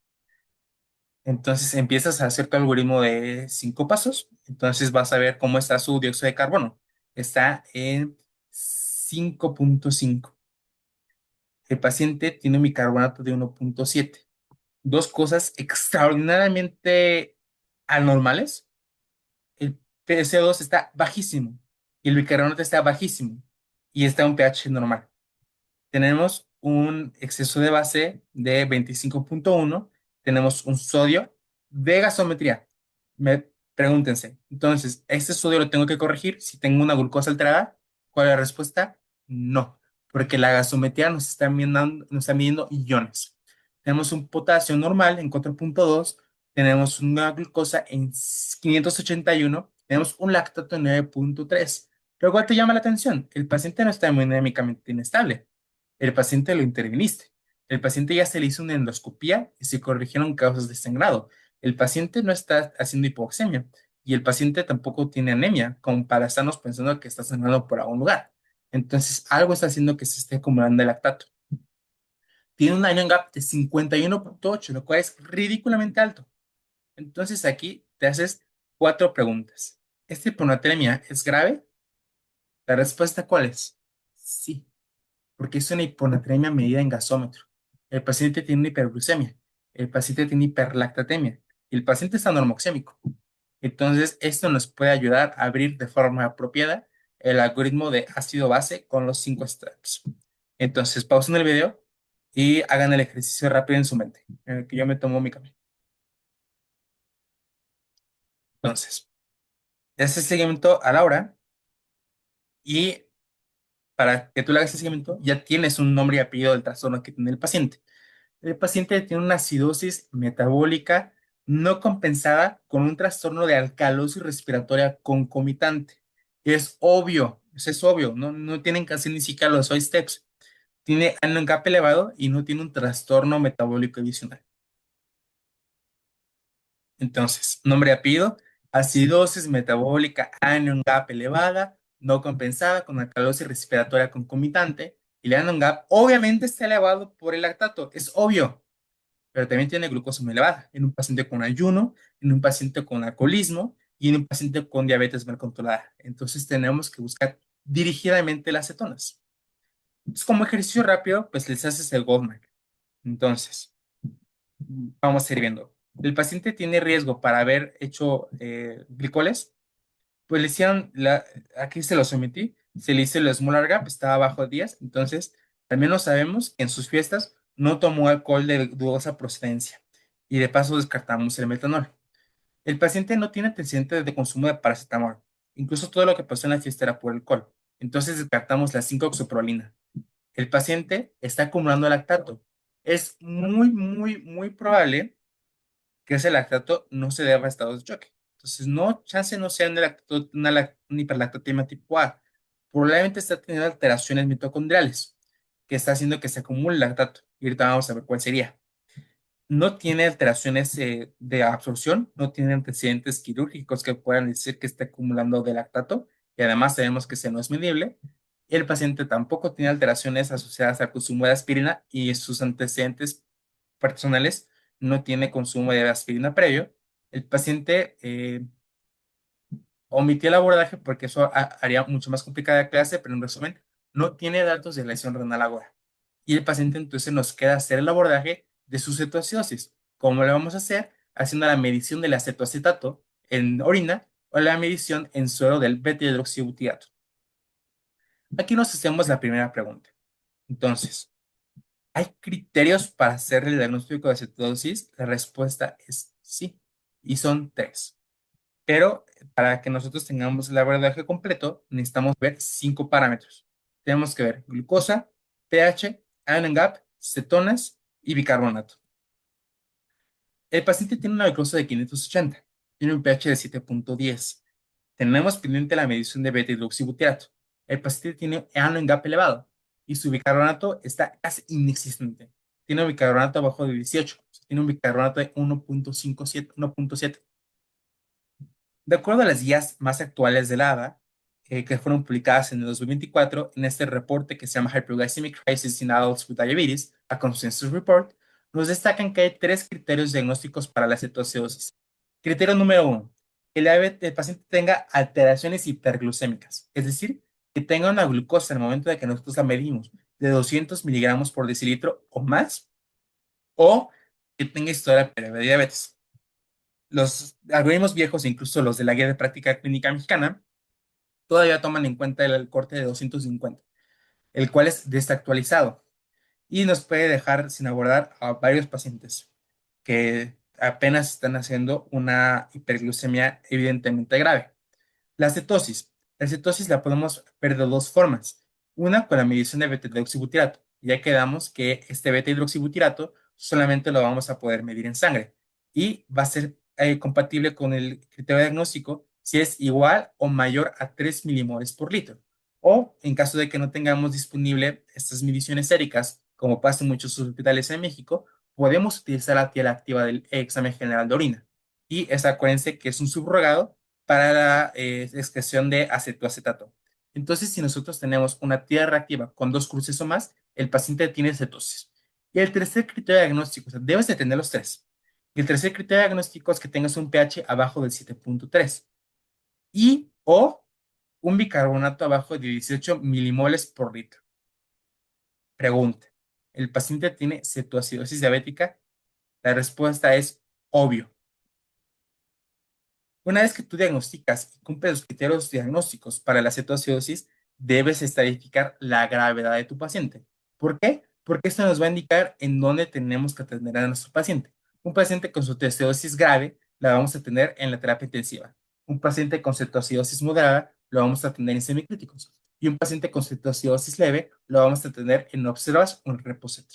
Entonces empiezas a hacer tu algoritmo de 5 pasos. Entonces vas a ver cómo está su dióxido de carbono. Está en 5.5. El paciente tiene un bicarbonato de 1.7. Dos cosas extraordinariamente anormales. El PCO2 está bajísimo y el bicarbonato está bajísimo y está en un pH normal. Tenemos un exceso de base de 25.1, tenemos un sodio de gasometría. Pregúntense, entonces, ¿este sodio lo tengo que corregir si tengo una glucosa alterada? ¿Cuál es la respuesta? No, porque la gasometría nos está midiendo iones. Tenemos un potasio normal en 4,2, tenemos una glucosa en 581, tenemos un lactato en 9,3. Pero ¿cuál te llama la atención? El paciente no está hemodinámicamente inestable. El paciente lo interviniste. El paciente ya se le hizo una endoscopía y se corrigieron causas de sangrado. El paciente no está haciendo hipoxemia y el paciente tampoco tiene anemia, como para estarnos pensando que está sangrando por algún lugar. Entonces, algo está haciendo que se esté acumulando el lactato. Tiene un ion gap de 51,8, lo cual es ridículamente alto. Entonces, aquí te haces cuatro preguntas. ¿Esta hiponatremia es grave? La respuesta, ¿cuál es? Sí, porque es una hiponatremia medida en gasómetro. El paciente tiene una hiperglucemia, el paciente tiene hiperlactatemia y el paciente está normoxémico. Entonces, esto nos puede ayudar a abrir de forma apropiada el algoritmo de ácido base con los 5 steps. Entonces, pausen el video y hagan el ejercicio rápido en su mente, en el que yo me tomo mi café. Entonces, este seguimiento a la hora y para que tú le hagas el seguimiento, ya tienes un nombre y apellido del trastorno que tiene el paciente. El paciente tiene una acidosis metabólica no compensada con un trastorno de alcalosis respiratoria concomitante. Eso es obvio, no tienen que hacer ni siquiera los 5 steps. Tiene anion gap elevado y no tiene un trastorno metabólico adicional. Entonces, nombre y apellido, acidosis metabólica anion gap elevada, no compensada con alcalosis respiratoria concomitante. Y el anion gap obviamente está elevado por el lactato, es obvio, pero también tiene glucosa muy elevada en un paciente con ayuno, en un paciente con alcoholismo y en un paciente con diabetes mal controlada. Entonces tenemos que buscar dirigidamente las cetonas. Es como ejercicio rápido, pues les haces el Goldmark. Entonces, vamos a ir viendo. El paciente tiene riesgo para haber hecho glicoles, pues le hicieron, aquí se lo sometí, se le hizo el Smaller Gap, estaba bajo de 10, entonces al menos sabemos que en sus fiestas no tomó alcohol de dudosa procedencia y de paso descartamos el metanol. El paciente no tiene antecedentes de consumo de paracetamol, incluso todo lo que pasó en la fiesta era por alcohol, entonces descartamos la 5-oxoprolina. El paciente está acumulando lactato. Es muy probable que ese lactato no se deba a estados de choque. Entonces, no, chance no sea una hiperlactatemia tipo A. Probablemente está teniendo alteraciones mitocondriales, que está haciendo que se acumule lactato. Y ahorita vamos a ver cuál sería. No tiene alteraciones de absorción, no tiene antecedentes quirúrgicos que puedan decir que esté acumulando de lactato, y además sabemos que ese no es medible. El paciente tampoco tiene alteraciones asociadas al consumo de aspirina y sus antecedentes personales no tiene consumo de aspirina previo. El paciente omitió el abordaje porque eso haría mucho más complicada la clase, pero en resumen, no tiene datos de lesión renal aguda. Y el paciente entonces nos queda hacer el abordaje de su cetoacidosis. ¿Cómo lo vamos a hacer? Haciendo la medición del acetoacetato en orina o la medición en suero del beta-hidroxibutirato. Aquí nos hacemos la primera pregunta. Entonces, ¿hay criterios para hacer el diagnóstico de cetosis? La respuesta es sí, y son tres. Pero para que nosotros tengamos el abordaje completo, necesitamos ver 5 parámetros. Tenemos que ver glucosa, pH, ion gap, cetonas y bicarbonato. El paciente tiene una glucosa de 580, tiene un pH de 7,10. Tenemos pendiente la medición de beta-hidroxibutirato. El paciente tiene ion gap elevado y su bicarbonato está casi inexistente. Tiene un bicarbonato abajo de 18, tiene un bicarbonato de 1,57, 1,7. De acuerdo a las guías más actuales del ADA, que fueron publicadas en el 2024, en este reporte que se llama Hyperglycemic Crisis in Adults with Diabetes, a Consensus Report, nos destacan que hay 3 criterios diagnósticos para la cetoacidosis. Criterio número 1, que el paciente tenga alteraciones hiperglucémicas, es decir, que tenga una glucosa en el momento de que nosotros la medimos de 200 miligramos por decilitro o más, o que tenga historia previa de diabetes. Los algoritmos viejos, incluso los de la guía de práctica clínica mexicana, todavía toman en cuenta el corte de 250, el cual es desactualizado y nos puede dejar sin abordar a varios pacientes que apenas están haciendo una hiperglucemia evidentemente grave. La cetosis. La cetosis la podemos ver de dos formas. Una con la medición de beta-hidroxibutirato. Ya quedamos que este beta-hidroxibutirato solamente lo vamos a poder medir en sangre y va a ser compatible con el criterio diagnóstico si es igual o mayor a 3 milimoles por litro. O en caso de que no tengamos disponible estas mediciones séricas, como pasa en muchos hospitales en México, podemos utilizar la piel activa del examen general de orina. Y esa acuérdense que es un subrogado para la excreción de acetoacetato. Entonces, si nosotros tenemos una tía reactiva con dos cruces o más, el paciente tiene cetosis. Y el tercer criterio diagnóstico, o sea, debes de tener los tres. Y el tercer criterio diagnóstico es que tengas un pH abajo del 7.3 y o un bicarbonato abajo de 18 milimoles por litro. Pregunta, ¿el paciente tiene cetoacidosis diabética? La respuesta es obvio. Una vez que tú diagnosticas y cumples los criterios diagnósticos para la cetoacidosis, debes estadificar la gravedad de tu paciente. ¿Por qué? Porque esto nos va a indicar en dónde tenemos que atender a nuestro paciente. Un paciente con cetoacidosis grave la vamos a tener en la terapia intensiva. Un paciente con cetoacidosis moderada lo vamos a tener en semicríticos. Y un paciente con cetoacidosis leve lo vamos a tener en observas o en reposet.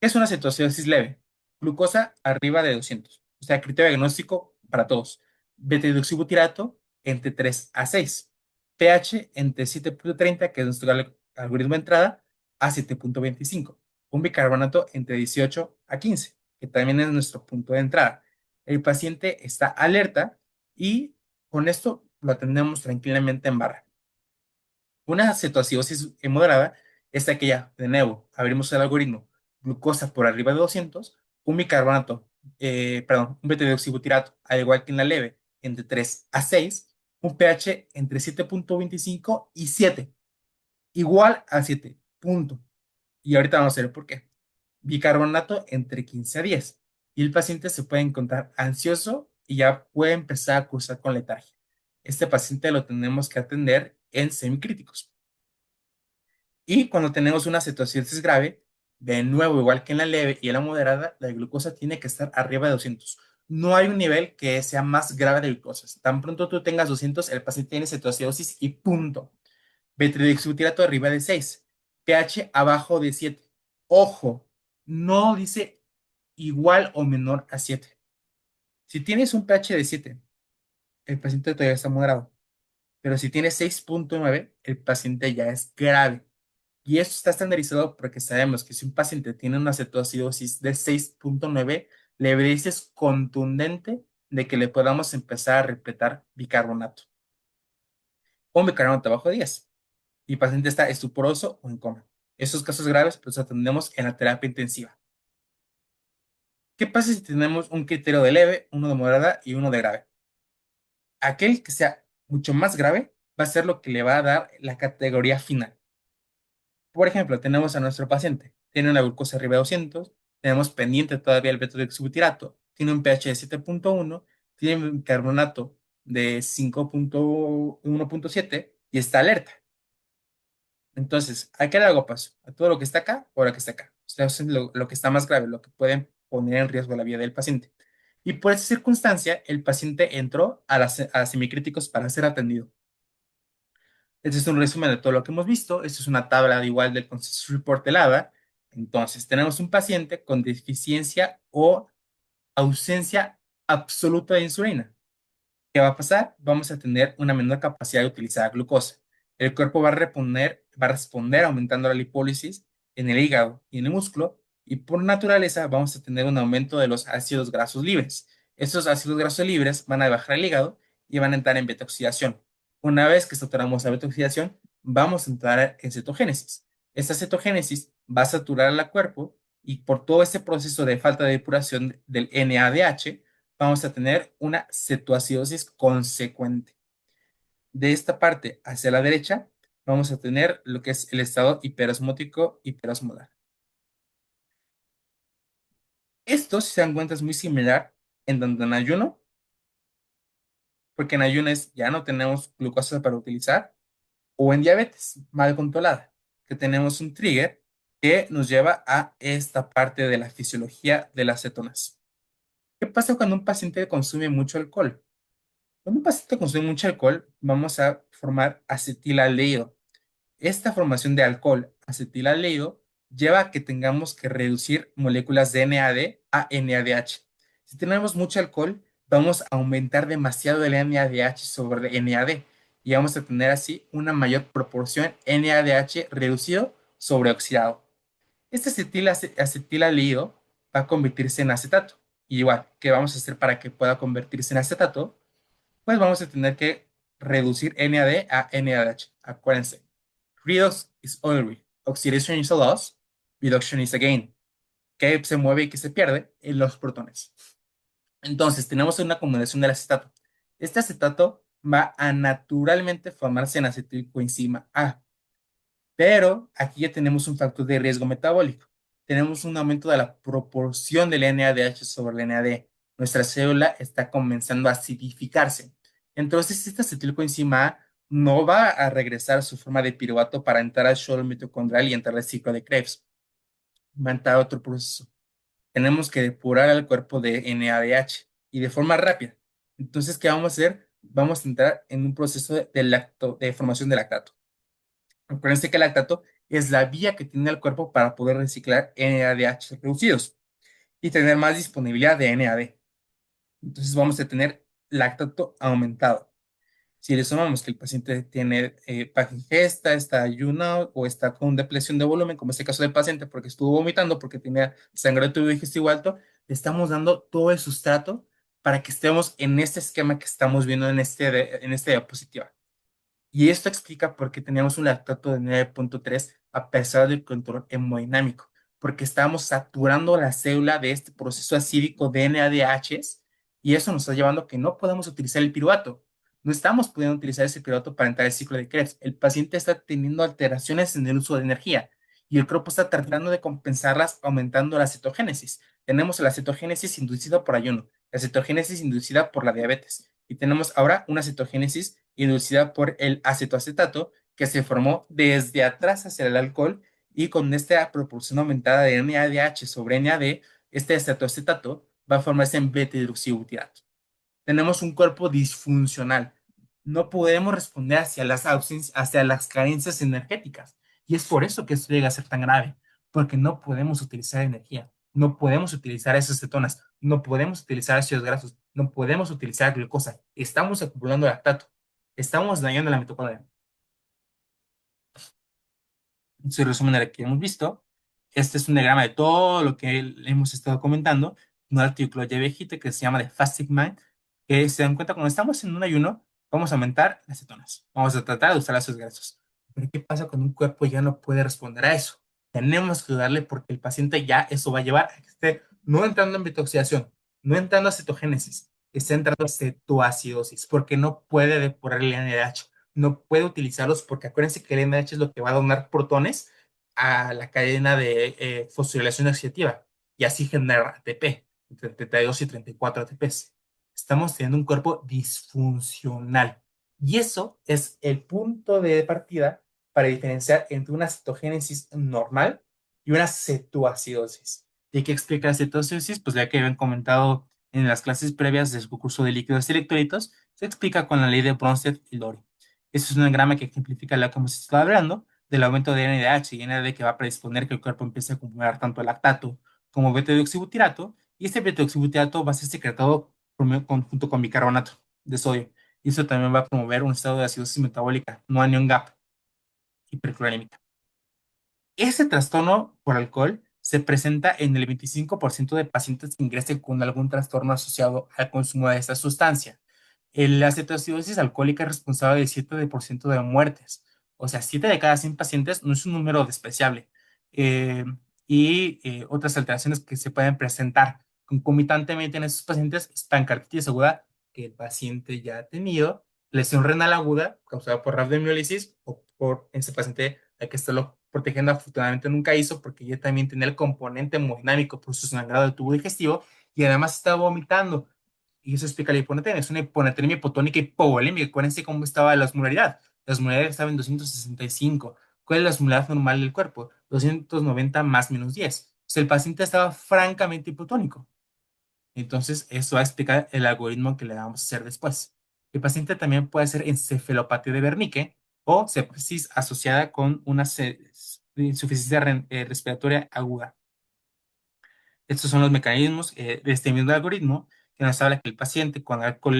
¿Qué es una cetoacidosis leve? Glucosa arriba de 200. O sea, criterio diagnóstico para todos. Beta-hidroxibutirato entre 3 a 6. pH entre 7.30, que es nuestro algoritmo de entrada, a 7.25. Un bicarbonato entre 18 a 15, que también es nuestro punto de entrada. El paciente está alerta y con esto lo atendemos tranquilamente en barra. Una cetoacidosis moderada es aquella, de nuevo, abrimos el algoritmo, glucosa por arriba de 200, un bicarbonato, un beta-hidroxibutirato, al igual que en la leve, entre 3 a 6, un pH entre 7.25 y 7, igual a 7, punto. Y ahorita vamos a ver por qué. Bicarbonato entre 15 a 10. Y el paciente se puede encontrar ansioso y ya puede empezar a cursar con letargia. Este paciente lo tenemos que atender en semicríticos. Y cuando tenemos una cetoacidosis grave, de nuevo, igual que en la leve y en la moderada, la glucosa tiene que estar arriba de 200. No hay un nivel que sea más grave de glucosa. Tan pronto tú tengas 200, el paciente tiene cetoacidosis y punto. Beta-hidroxibutirato arriba de 6. pH abajo de 7. Ojo, no dice igual o menor a 7. Si tienes un pH de 7, el paciente todavía está moderado. Pero si tiene 6.9, el paciente ya es grave. Y esto está estandarizado porque sabemos que si un paciente tiene una cetoacidosis de 6.9, la evidencia es contundente de que le podamos empezar a repletar bicarbonato. Un bicarbonato abajo de 10. Y el paciente está estuporoso o en coma. Estos casos graves los atendemos en la terapia intensiva. ¿Qué pasa si tenemos un criterio de leve, uno de moderada y uno de grave? Aquel que sea mucho más grave va a ser lo que le va a dar la categoría final. Por ejemplo, tenemos a nuestro paciente, tiene una glucosa arriba de 200, tenemos pendiente todavía el beta-hidroxibutirato, tiene un pH de 7.1, tiene un carbonato de 5.1.7 y está alerta. Entonces, ¿a qué le hago paso? ¿A todo lo que está acá o a lo que está acá? O sea, eso es lo que está más grave, lo que puede poner en riesgo la vida del paciente. Y por esa circunstancia, el paciente entró a semicríticos para ser atendido. Este es un resumen de todo lo que hemos visto. Esta es una tabla de igual del Consensus Report del ADA. Entonces, tenemos un paciente con deficiencia o ausencia absoluta de insulina. ¿Qué va a pasar? Vamos a tener una menor capacidad de utilizar glucosa. El cuerpo va a responder aumentando la lipólisis en el hígado y en el músculo, y por naturaleza vamos a tener un aumento de los ácidos grasos libres. Estos ácidos grasos libres van a bajar el hígado y van a entrar en beta-oxidación. Una vez que saturamos la beta-oxidación, vamos a entrar en cetogénesis. Esta cetogénesis va a saturar al cuerpo y por todo este proceso de falta de depuración del NADH, vamos a tener una cetoacidosis consecuente. De esta parte hacia la derecha, vamos a tener lo que es el estado hiperosmótico hiperosmolar. Esto, si se dan cuenta, es muy similar en tanto en ayuno, porque en ayuno ya no tenemos glucosa para utilizar, o en diabetes mal controlada, que tenemos un trigger que nos lleva a esta parte de la fisiología de las cetonas. ¿Qué pasa cuando un paciente consume mucho alcohol? Cuando un paciente consume mucho alcohol, vamos a formar acetilaldehído. Esta formación de alcohol acetilaldehído lleva a que tengamos que reducir moléculas de NAD a NADH. Si tenemos mucho alcohol, vamos a aumentar demasiado el NADH sobre NAD y vamos a tener así una mayor proporción NADH reducido sobre oxidado. Este acetilaldehído va a convertirse en acetato. Y igual, ¿qué vamos a hacer para que pueda convertirse en acetato? Pues vamos a tener que reducir NAD a NADH. Acuérdense, redox is always, oxidation is a loss, reduction is a gain. ¿Qué se mueve y qué se pierde? En los protones. Entonces, tenemos una combinación del acetato. Este acetato va a naturalmente formarse en acetilcoenzima A, pero aquí ya tenemos un factor de riesgo metabólico. Tenemos un aumento de la proporción del NADH sobre el NAD. Nuestra célula está comenzando a acidificarse. Entonces, esta acetilcoenzima A no va a regresar a su forma de piruvato para entrar al suelo mitocondrial y entrar al ciclo de Krebs. Va a entrar a otro proceso. Tenemos que depurar al cuerpo de NADH y de forma rápida. Entonces, ¿qué vamos a hacer? Vamos a entrar en un proceso de formación de lactato. Acuérdense que el lactato es la vía que tiene el cuerpo para poder reciclar NADH reducidos y tener más disponibilidad de NAD. Entonces vamos a tener lactato aumentado. Si le sumamos que el paciente tiene baja ingesta, está ayunado o está con depresión de volumen, como es el caso del paciente porque estuvo vomitando, porque tenía sangre de tubo digestivo alto, le estamos dando todo el sustrato para que estemos en este esquema que estamos viendo en esta diapositiva. Y esto explica por qué teníamos un lactato de 9.3 a pesar del control hemodinámico, porque estábamos saturando la célula de este proceso acídico de NADHs y eso nos está llevando a que no podamos utilizar el piruvato. No estamos pudiendo utilizar ese piruvato para entrar al ciclo de Krebs. El paciente está teniendo alteraciones en el uso de energía y el cuerpo está tratando de compensarlas aumentando la cetogénesis. Tenemos la cetogénesis inducida por ayuno, la cetogénesis inducida por la diabetes y tenemos ahora una cetogénesis inducida por el acetoacetato que se formó desde atrás hacia el alcohol y con esta proporción aumentada de NADH sobre NAD, este acetoacetato va a formarse en beta-hidroxibutirato. Tenemos un cuerpo disfuncional. No podemos responder hacia las ausencias, hacia las carencias energéticas. Y es por eso que esto llega a ser tan grave, porque no podemos utilizar energía, no podemos utilizar esas cetonas, no podemos utilizar ácidos grasos, no podemos utilizar glucosa. Estamos acumulando lactato, estamos dañando la mitocondria. Su resumen de lo que hemos visto. Este es un diagrama de todo lo que hemos estado comentando. Un artículo de viejito que se llama The Fasting Mind, que se dan cuenta cuando estamos en un ayuno, vamos a aumentar las cetonas. Vamos a tratar de usar ácidos grasos. Pero ¿qué pasa cuando un cuerpo ya no puede responder a eso? Tenemos que ayudarle porque el paciente ya eso va a llevar a que esté no entrando en betoxidación, no entrando a cetogénesis, está entrando a cetoacidosis porque no puede depurar el NADH, no puede utilizarlos porque acuérdense que el NH es lo que va a donar protones a la cadena de fosforilación oxidativa y así generar ATP, entre 32 y 34 ATPs. Estamos teniendo un cuerpo disfuncional y eso es el punto de partida para diferenciar entre una cetogénesis normal y una cetoacidosis. ¿Y qué explica la cetoacidosis? Pues ya que habían comentado en las clases previas de su curso de líquidos y electrolitos, se explica con la ley de Bronsted y Lori. Eso es un diagrama que ejemplifica lo que hemos estado hablando del aumento de NADH y NAD que va a predisponer que el cuerpo empiece a acumular tanto lactato como beta-deoxibutirato y este beta-deoxibutirato va a ser secretado junto con bicarbonato de sodio y eso también va a promover un estado de acidosis metabólica, no anion gap, hiperclorémica. Ese trastorno por alcohol se presenta en el 25% de pacientes que ingresen con algún trastorno asociado al consumo de esta sustancia. La acetoacidosis alcohólica es responsable del 7% de muertes. O sea, 7 de cada 100 pacientes no es un número despreciable. Eh, otras alteraciones que se pueden presentar concomitantemente en estos pacientes es pancreatitis aguda que el paciente ya ha tenido, lesión renal aguda causada por rhabdomiólisis o por ese paciente hay que estarlo protegiendo, afortunadamente nunca hizo porque ya también tenía el componente hemodinámico por su sangrado del tubo digestivo y además estaba vomitando. Y eso explica la hiponatremia. Es una hiponatremia hipotónica hipovolémica. Acuérdense cómo estaba la osmolaridad. La osmolaridad estaba en 265. ¿Cuál es la osmolaridad normal del cuerpo? 290 más menos 10. O sea, el paciente estaba francamente hipotónico. Entonces, eso va a explicar el algoritmo que le vamos a hacer después. El paciente también puede ser encefalopatía de Wernicke o sepsis asociada con una insuficiencia respiratoria aguda. Estos son los mecanismos de este mismo algoritmo que nos habla que el paciente con con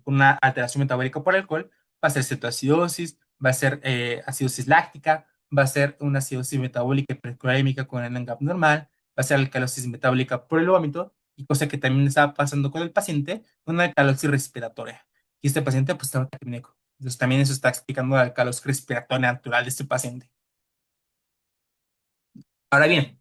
una alteración metabólica por alcohol va a ser cetoacidosis, va a ser acidosis láctica, va a ser una acidosis metabólica hiperclorémica con el NGAP normal, va a ser alcalosis metabólica por el vómito y cosa que también estaba pasando con el paciente, una alcalosis respiratoria. Y este paciente pues estaba taquipnéico. Entonces también eso está explicando la alcalosis respiratoria natural de este paciente. Ahora bien,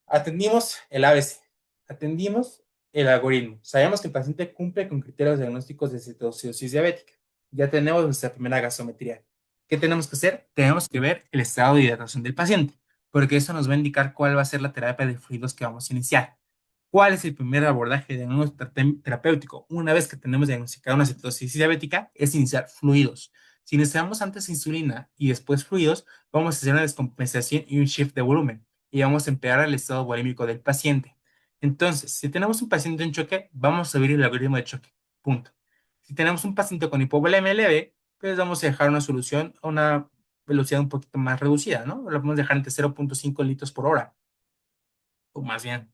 atendimos el ABC, atendimos el algoritmo. Sabemos que el paciente cumple con criterios diagnósticos de cetoacidosis diabética. Ya tenemos nuestra primera gasometría. ¿Qué tenemos que hacer? Tenemos que ver el estado de hidratación del paciente, porque eso nos va a indicar cuál va a ser la terapia de fluidos que vamos a iniciar. ¿Cuál es el primer abordaje de diagnóstico terapéutico? Una vez que tenemos diagnosticada una cetosis diabética, es iniciar fluidos. Si iniciamos antes insulina y después fluidos, vamos a hacer una descompensación y un shift de volumen y vamos a empeorar el estado volímico del paciente. Entonces, si tenemos un paciente en choque, vamos a subir el algoritmo de choque. Punto. Si tenemos un paciente con hipovolemia leve, pues vamos a dejar una solución a una velocidad un poquito más reducida, ¿no? Lo vamos a dejar entre 0.5 litros por hora, o más bien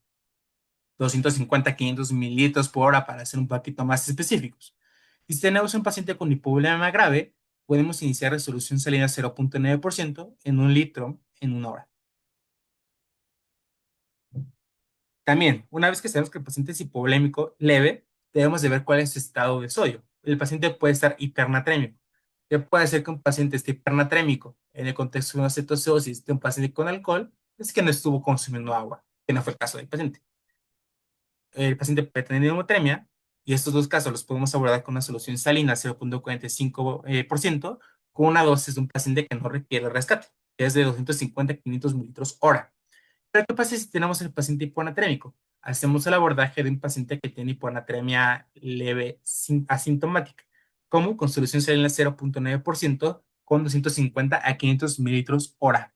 250, 500 mililitros por hora para ser un poquito más específicos. Y si tenemos un paciente con hipovolemia grave, podemos iniciar resolución salina 0.9% en un litro en una hora. También, una vez que sabemos que el paciente es hipovolémico leve, debemos de ver cuál es su estado de sodio. El paciente puede estar hipernatrémico. ¿Qué puede ser que un paciente esté hipernatrémico en el contexto de una cetoacidosis de un paciente con alcohol? Es que no estuvo consumiendo agua, que no fue el caso del paciente. El paciente puede tener neumotemia y estos dos casos los podemos abordar con una solución salina 0.45% con una dosis de un paciente que no requiere rescate, que es de 250 a 500 mililitros hora. Pero ¿qué pasa si tenemos el paciente hiponatrémico? Hacemos el abordaje de un paciente que tiene hiponatremia leve asintomática, como con solución salina 0.9% con 250 a 500 mililitros hora.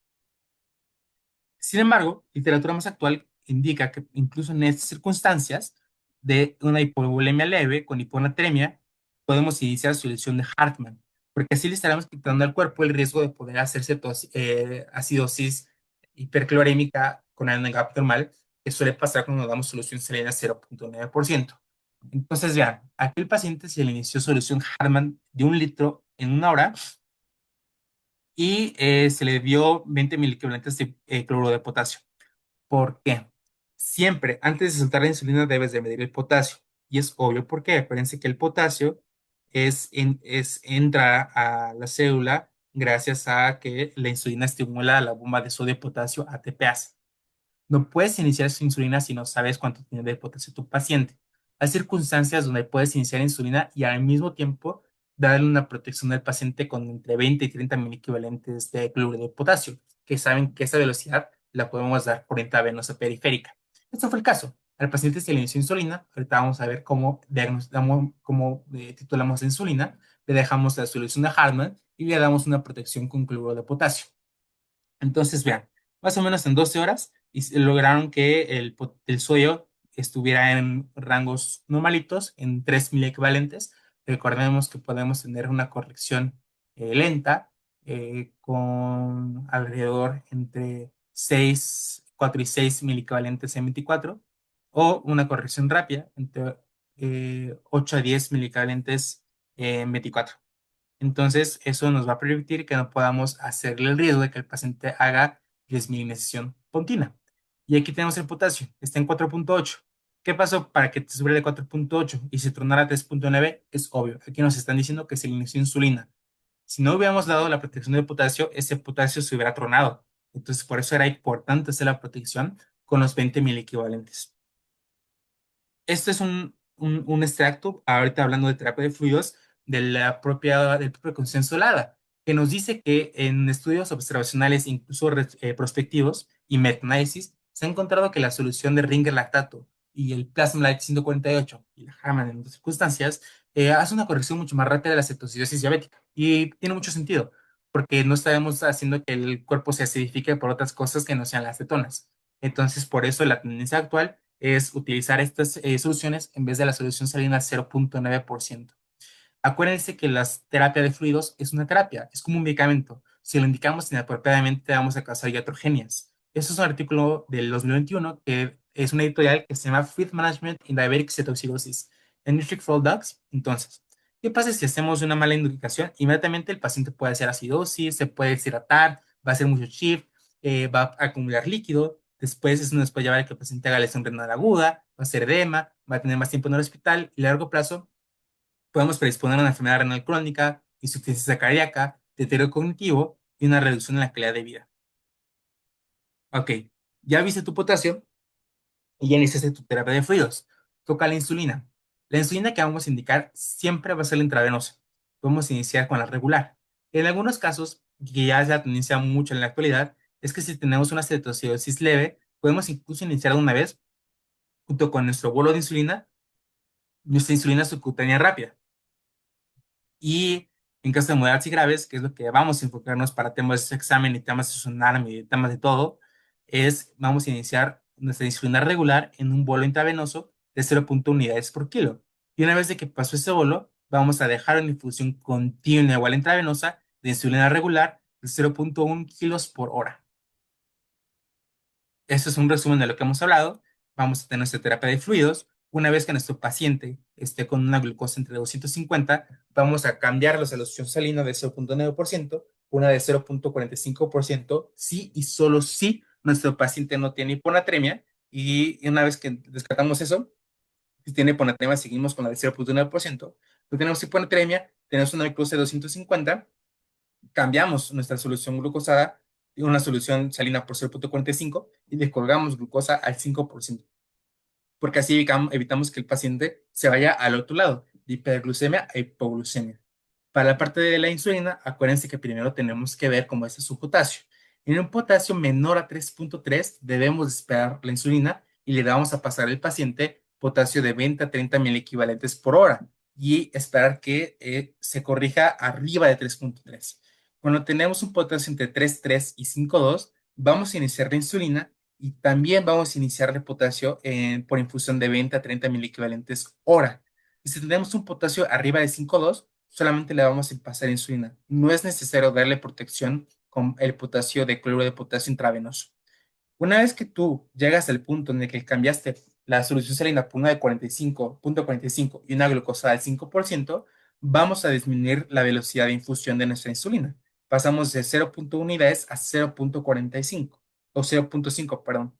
Sin embargo, literatura más actual indica que incluso en estas circunstancias de una hipovolemia leve con hiponatremia, podemos iniciar solución de Hartmann, porque así le estaremos quitando al cuerpo el riesgo de poder hacerse acidosis hiperclorémica con NGAP normal, que suele pasar cuando damos solución salina 0.9%. Entonces, vean, aquí el paciente se le inició solución Hartmann de un litro en una hora y se le dio 20 miliequivalentes de cloruro de potasio. ¿Por qué? Siempre, antes de soltar la insulina, debes de medir el potasio. Y es obvio por qué. Acuérdense que el potasio entra a la célula gracias a que la insulina estimula la bomba de sodio potasio ATPase. No puedes iniciar su insulina si no sabes cuánto tiene de potasio tu paciente. Hay circunstancias donde puedes iniciar insulina y al mismo tiempo darle una protección al paciente con entre 20 y 30 mil equivalentes de cloruro de potasio, que saben que esa velocidad la podemos dar por intravenosa periférica. Este fue el caso. Al paciente se le inició insulina, ahorita vamos a ver cómo, cómo titulamos la insulina, le dejamos la solución de Hartmann y le damos una protección con cloruro de potasio. Entonces, vean, más o menos en 12 horas y lograron que el sodio estuviera en rangos normalitos, en 3.000 equivalentes. Recordemos que podemos tener una corrección lenta con alrededor entre 6 4 y 6 mil equivalentes en 24, o una corrección rápida entre 8 a 10 mil equivalentes en 24. Entonces, eso nos va a permitir que no podamos hacerle el riesgo de que el paciente haga desmineralización continua. Y aquí tenemos el potasio, está en 4.8. ¿Qué pasó para que te subiera de 4.8 y se tronara a 3.9? Es obvio. Aquí nos están diciendo que se le inició insulina. Si no hubiéramos dado la protección del potasio, ese potasio se hubiera tronado. Entonces, por eso era importante hacer la protección con los 20 mil equivalentes. Este es un extracto, ahorita hablando de terapia de fluidos, del propio consenso LADA, que nos dice que en estudios observacionales, incluso prospectivos y metaanálisis, se ha encontrado que la solución de Ringer lactato y el Plasma Light 148 y la Hammond en otras circunstancias hace una corrección mucho más rápida de la cetoacidosis diabética. Y tiene mucho sentido, porque no estamos haciendo que el cuerpo se acidifique por otras cosas que no sean las cetonas. Entonces, por eso la tendencia actual es utilizar estas soluciones en vez de la solución salina 0,9%. Acuérdense que la terapia de fluidos es una terapia, es como un medicamento. Si lo indicamos inapropiadamente, vamos a causar iatrogenias. Eso es un artículo del 2021 que es una editorial que se llama Fluid Management in Diabetic Ketoacidosis en Nutric for Dogs. Entonces, ¿qué pasa si hacemos una mala indicación? Inmediatamente el paciente puede hacer acidosis, se puede deshidratar, va a hacer mucho shift, va a acumular líquido. Después, eso nos puede llevar a que el paciente haga lesión renal aguda, va a hacer edema, va a tener más tiempo en el hospital y a largo plazo podemos predisponer a una enfermedad renal crónica, insuficiencia cardíaca, deterioro cognitivo y una reducción en la calidad de vida. Ok, ya viste tu potasio y ya iniciaste tu terapia de fluidos. Toca la insulina. La insulina que vamos a indicar siempre va a ser la intravenosa. Podemos iniciar con la regular. En algunos casos, que ya es la tendencia mucho en la actualidad, es que si tenemos una cetoacidosis leve, podemos incluso iniciar de una vez junto con nuestro bolo de insulina, nuestra insulina subcutánea rápida. Y en caso de moderados y graves, que es lo que vamos a enfocarnos para temas de examen y temas de tsunami y temas de todo, es vamos a iniciar nuestra insulina regular en un bolo intravenoso de 0,1 unidades por kilo. Y una vez de que pasó ese bolo, vamos a dejar una infusión continua igual intravenosa de insulina regular de 0,1 kilos por hora. Eso es un resumen de lo que hemos hablado. Vamos a tener nuestra terapia de fluidos. Una vez que nuestro paciente esté con una glucosa entre 250, vamos a cambiar la solución salina de 0,9%, una de 0,45%, sí y solo si nuestro paciente no tiene hiponatremia. Y una vez que descartamos eso, si tiene hiponatremia, seguimos con la de 0,9%. Si tenemos hiponatremia, tenemos una glucosa de 250, cambiamos nuestra solución glucosada y una solución salina por 0,45 y le colgamos glucosa al 5%, porque así evitamos que el paciente se vaya al otro lado, de hiperglucemia a hipoglucemia. Para la parte de la insulina, acuérdense que primero tenemos que ver cómo es su potasio. En un potasio menor a 3,3 debemos esperar la insulina y le vamos a pasar al paciente potasio de 20 a 30 equivalentes por hora y esperar que se corrija arriba de 3,3. Cuando tenemos un potasio entre 3,3 y 5,2, vamos a iniciar la insulina y también vamos a iniciar el potasio por infusión de 20 a 30 equivalentes hora. Y si tenemos un potasio arriba de 5,2, solamente le vamos a pasar insulina. No es necesario darle protección con el potasio de cloruro de potasio intravenoso. Una vez que tú llegas al punto en el que cambiaste la solución salina por una de 45,45 y una glucosa del 5%, vamos a disminuir la velocidad de infusión de nuestra insulina. Pasamos de 0,1 unidades a 0,45 o 0,5, perdón.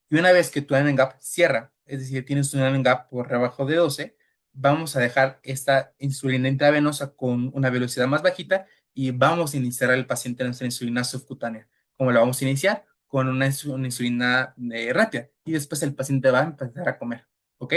Y una vez que tu gap cierra, es decir, tienes un gap por debajo de 12, vamos a dejar esta insulina intravenosa con una velocidad más bajita y vamos a iniciar al paciente nuestra insulina subcutánea. ¿Cómo la vamos a iniciar? Con una insulina rápida y después el paciente va a empezar a comer. ¿Ok?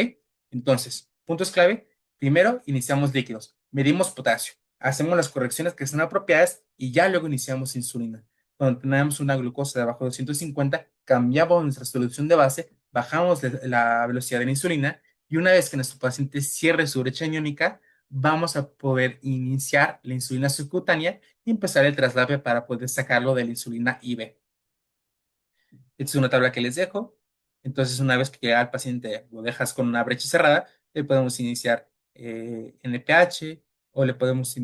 Entonces, puntos clave. Primero, iniciamos líquidos, medimos potasio, hacemos las correcciones que son apropiadas y ya luego iniciamos insulina. Cuando tenemos una glucosa de abajo de 250, cambiamos nuestra solución de base, bajamos la velocidad de la insulina y una vez que nuestro paciente cierre su brecha aniónica, vamos a poder iniciar la insulina subcutánea y empezar el traslado para poder sacarlo de la insulina IV. Esta es una tabla que les dejo. Entonces, una vez que al paciente lo dejas con una brecha cerrada, le podemos iniciar NPH o le podemos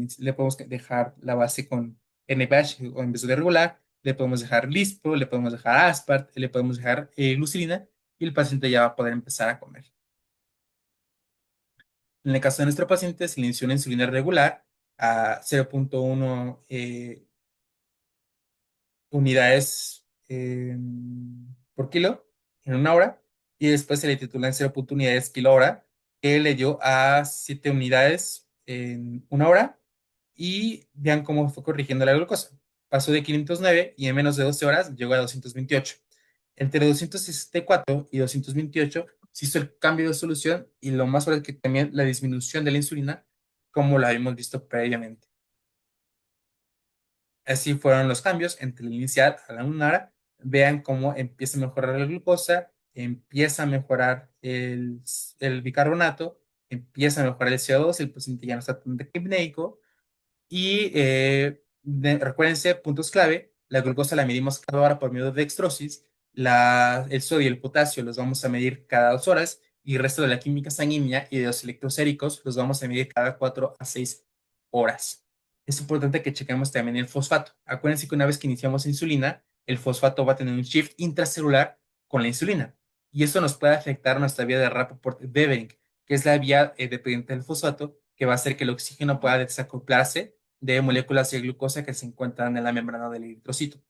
dejar la base con NPH o en vez de regular, le podemos dejar Lispro, le podemos dejar Aspart, le podemos dejar glucilina y el paciente ya va a poder empezar a comer. En el caso de nuestro paciente, se le inició una insulina regular a 0,1 unidades por kilo en una hora y después se le titula en 0,1 unidades kilo hora, que le dio a 7 unidades en una hora y vean cómo fue corrigiendo la glucosa. Pasó de 509 y en menos de 12 horas llegó a 228. Entre 264 y 228 se hizo el cambio de solución y lo más probable es que también la disminución de la insulina, como la habíamos visto previamente. Así fueron los cambios entre el inicial a la lunar. Vean cómo empieza a mejorar la glucosa, empieza a mejorar el bicarbonato, empieza a mejorar el CO2, el paciente ya no está tan taquipnéico. Y recuérdense, puntos clave, la glucosa la medimos cada hora por medio de dextrosis, el sodio y el potasio los vamos a medir cada 2 horas y el resto de la química sanguínea y de los electroséricos los vamos a medir cada 4 a 6 horas. Es importante que chequemos también el fosfato. Acuérdense que una vez que iniciamos insulina, el fosfato va a tener un shift intracelular con la insulina y eso nos puede afectar nuestra vía de Rappaport-Bevering, que es la vía dependiente del fosfato que va a hacer que el oxígeno pueda desacoplarse de moléculas de glucosa que se encuentran en la membrana del eritrocito.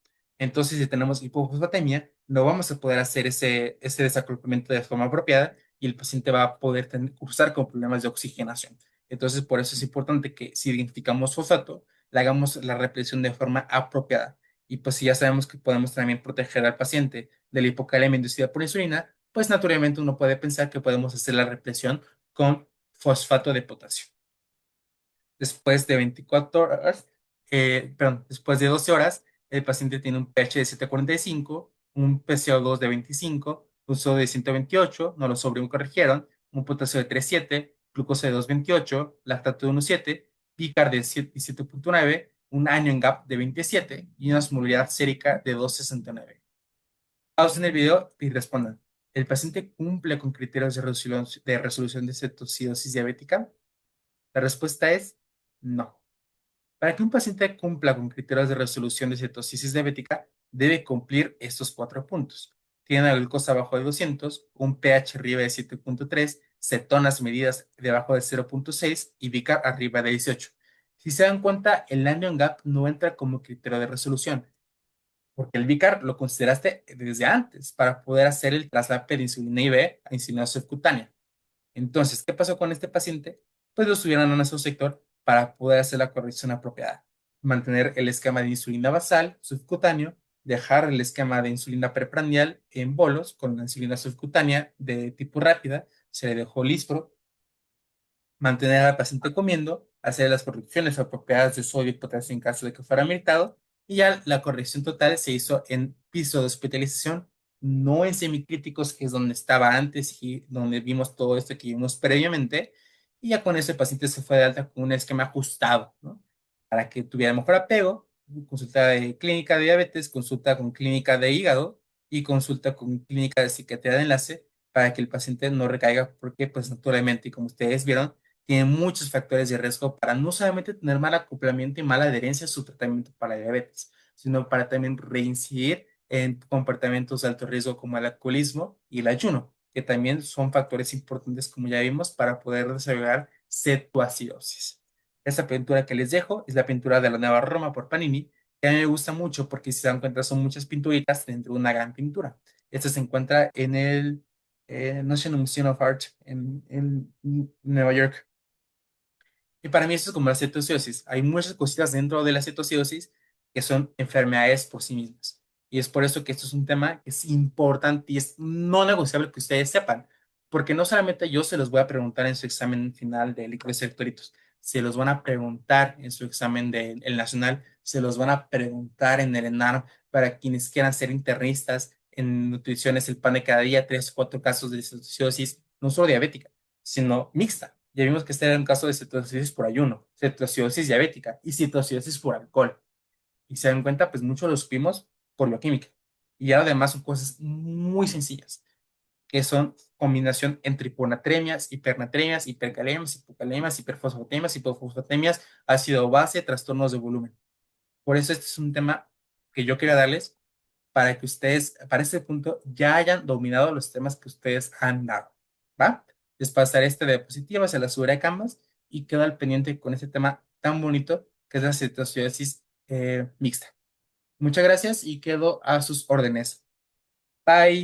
Entonces, si tenemos hipofosfatemia, no vamos a poder hacer ese desacoplamiento de forma apropiada y el paciente va a poder cursar con problemas de oxigenación. Entonces, por eso es importante que si identificamos fosfato, le hagamos la represión de forma apropiada. Y pues si ya sabemos que podemos también proteger al paciente de la hipocalemia inducida por insulina, pues naturalmente uno puede pensar que podemos hacer la represión con fosfato de potasio. Después de 24 horas, perdón, después de 12 horas, el paciente tiene un pH de 7,45, un PCO2 de 25, un sodio de 128, no lo sobrecorrigieron, un potasio de 3,7, glucosa de 2,28, lactato de 1,7, pícar de 7,9, un anion gap de 27 y una osmolaridad sérica de 2,69. Pausen el video y respondan. ¿El paciente cumple con criterios de resolución de cetocidosis diabética? La respuesta es no. Para que un paciente cumpla con criterios de resolución de cetocisis diabética, debe cumplir estos 4 puntos. Tiene la glucosa abajo de 200, un pH arriba de 7,3, cetonas medidas debajo de 0,6 y Vicar arriba de 18. Si se dan cuenta, el anion gap no entra como criterio de resolución, porque el Vicar lo consideraste desde antes para poder hacer el traslado de insulina IV a insulina subcutánea. Entonces, ¿qué pasó con este paciente? Pues lo subieron a nuestro sector para poder hacer la corrección apropiada. Mantener el esquema de insulina basal subcutáneo, dejar el esquema de insulina preprandial en bolos con la insulina subcutánea de tipo rápida, se le dejó lispro, mantener al paciente comiendo, hacer las correcciones apropiadas de sodio y potasio en caso de que fuera ameritado, y ya la corrección total se hizo en piso de hospitalización, no en semicríticos, que es donde estaba antes y donde vimos todo esto que vimos previamente, y ya con eso el paciente se fue de alta con un esquema ajustado, ¿no? Para que tuviera mejor apego, consulta de clínica de diabetes, consulta con clínica de hígado y consulta con clínica de psiquiatría de enlace para que el paciente no recaiga, porque pues naturalmente, como ustedes vieron, tiene muchos factores de riesgo para no solamente tener mal acoplamiento y mala adherencia a su tratamiento para diabetes, sino para también reincidir en comportamientos de alto riesgo como el alcoholismo y el ayuno, que también son factores importantes, como ya vimos, para poder desarrollar cetoacidosis. Esta pintura que les dejo es la pintura de la Nueva Roma por Panini, que a mí me gusta mucho porque si se dan cuenta son muchas pinturitas dentro de una gran pintura. Esta se encuentra en el National Museum of Art en Nueva York. Y para mí eso es como la cetoacidosis. Hay muchas cositas dentro de la cetoacidosis que son enfermedades por sí mismas. Y es por eso que esto es un tema que es importante y es no negociable que ustedes sepan. Porque no solamente yo se los voy a preguntar en su examen final de líquidos electrolitos, se los van a preguntar en su examen del nacional, se los van a preguntar en el ENARM para quienes quieran ser internistas en nutrición. Es el pan de cada día, 3 o 4 casos de cetoacidosis, no solo diabética, sino mixta. Ya vimos que este era un caso de cetoacidosis por ayuno, cetoacidosis diabética y cetoacidosis por alcohol. Y se dan cuenta, pues mucho lo supimos por bioquímica. Y ya además son cosas muy sencillas, que son combinación entre hiponatremias, hipernatremias, hipercalemias, hipocalemias, hiperfosfatemias, hipofosfatemias, ácido base, trastornos de volumen. Por eso este es un tema que yo quería darles para que ustedes, para este punto, ya hayan dominado los temas que ustedes han dado, ¿va? Les pasaré este de diapositiva, se la subiré a Canvas y quedo al pendiente con este tema tan bonito que es la cetoacidosis mixta. Muchas gracias y quedo a sus órdenes. Bye.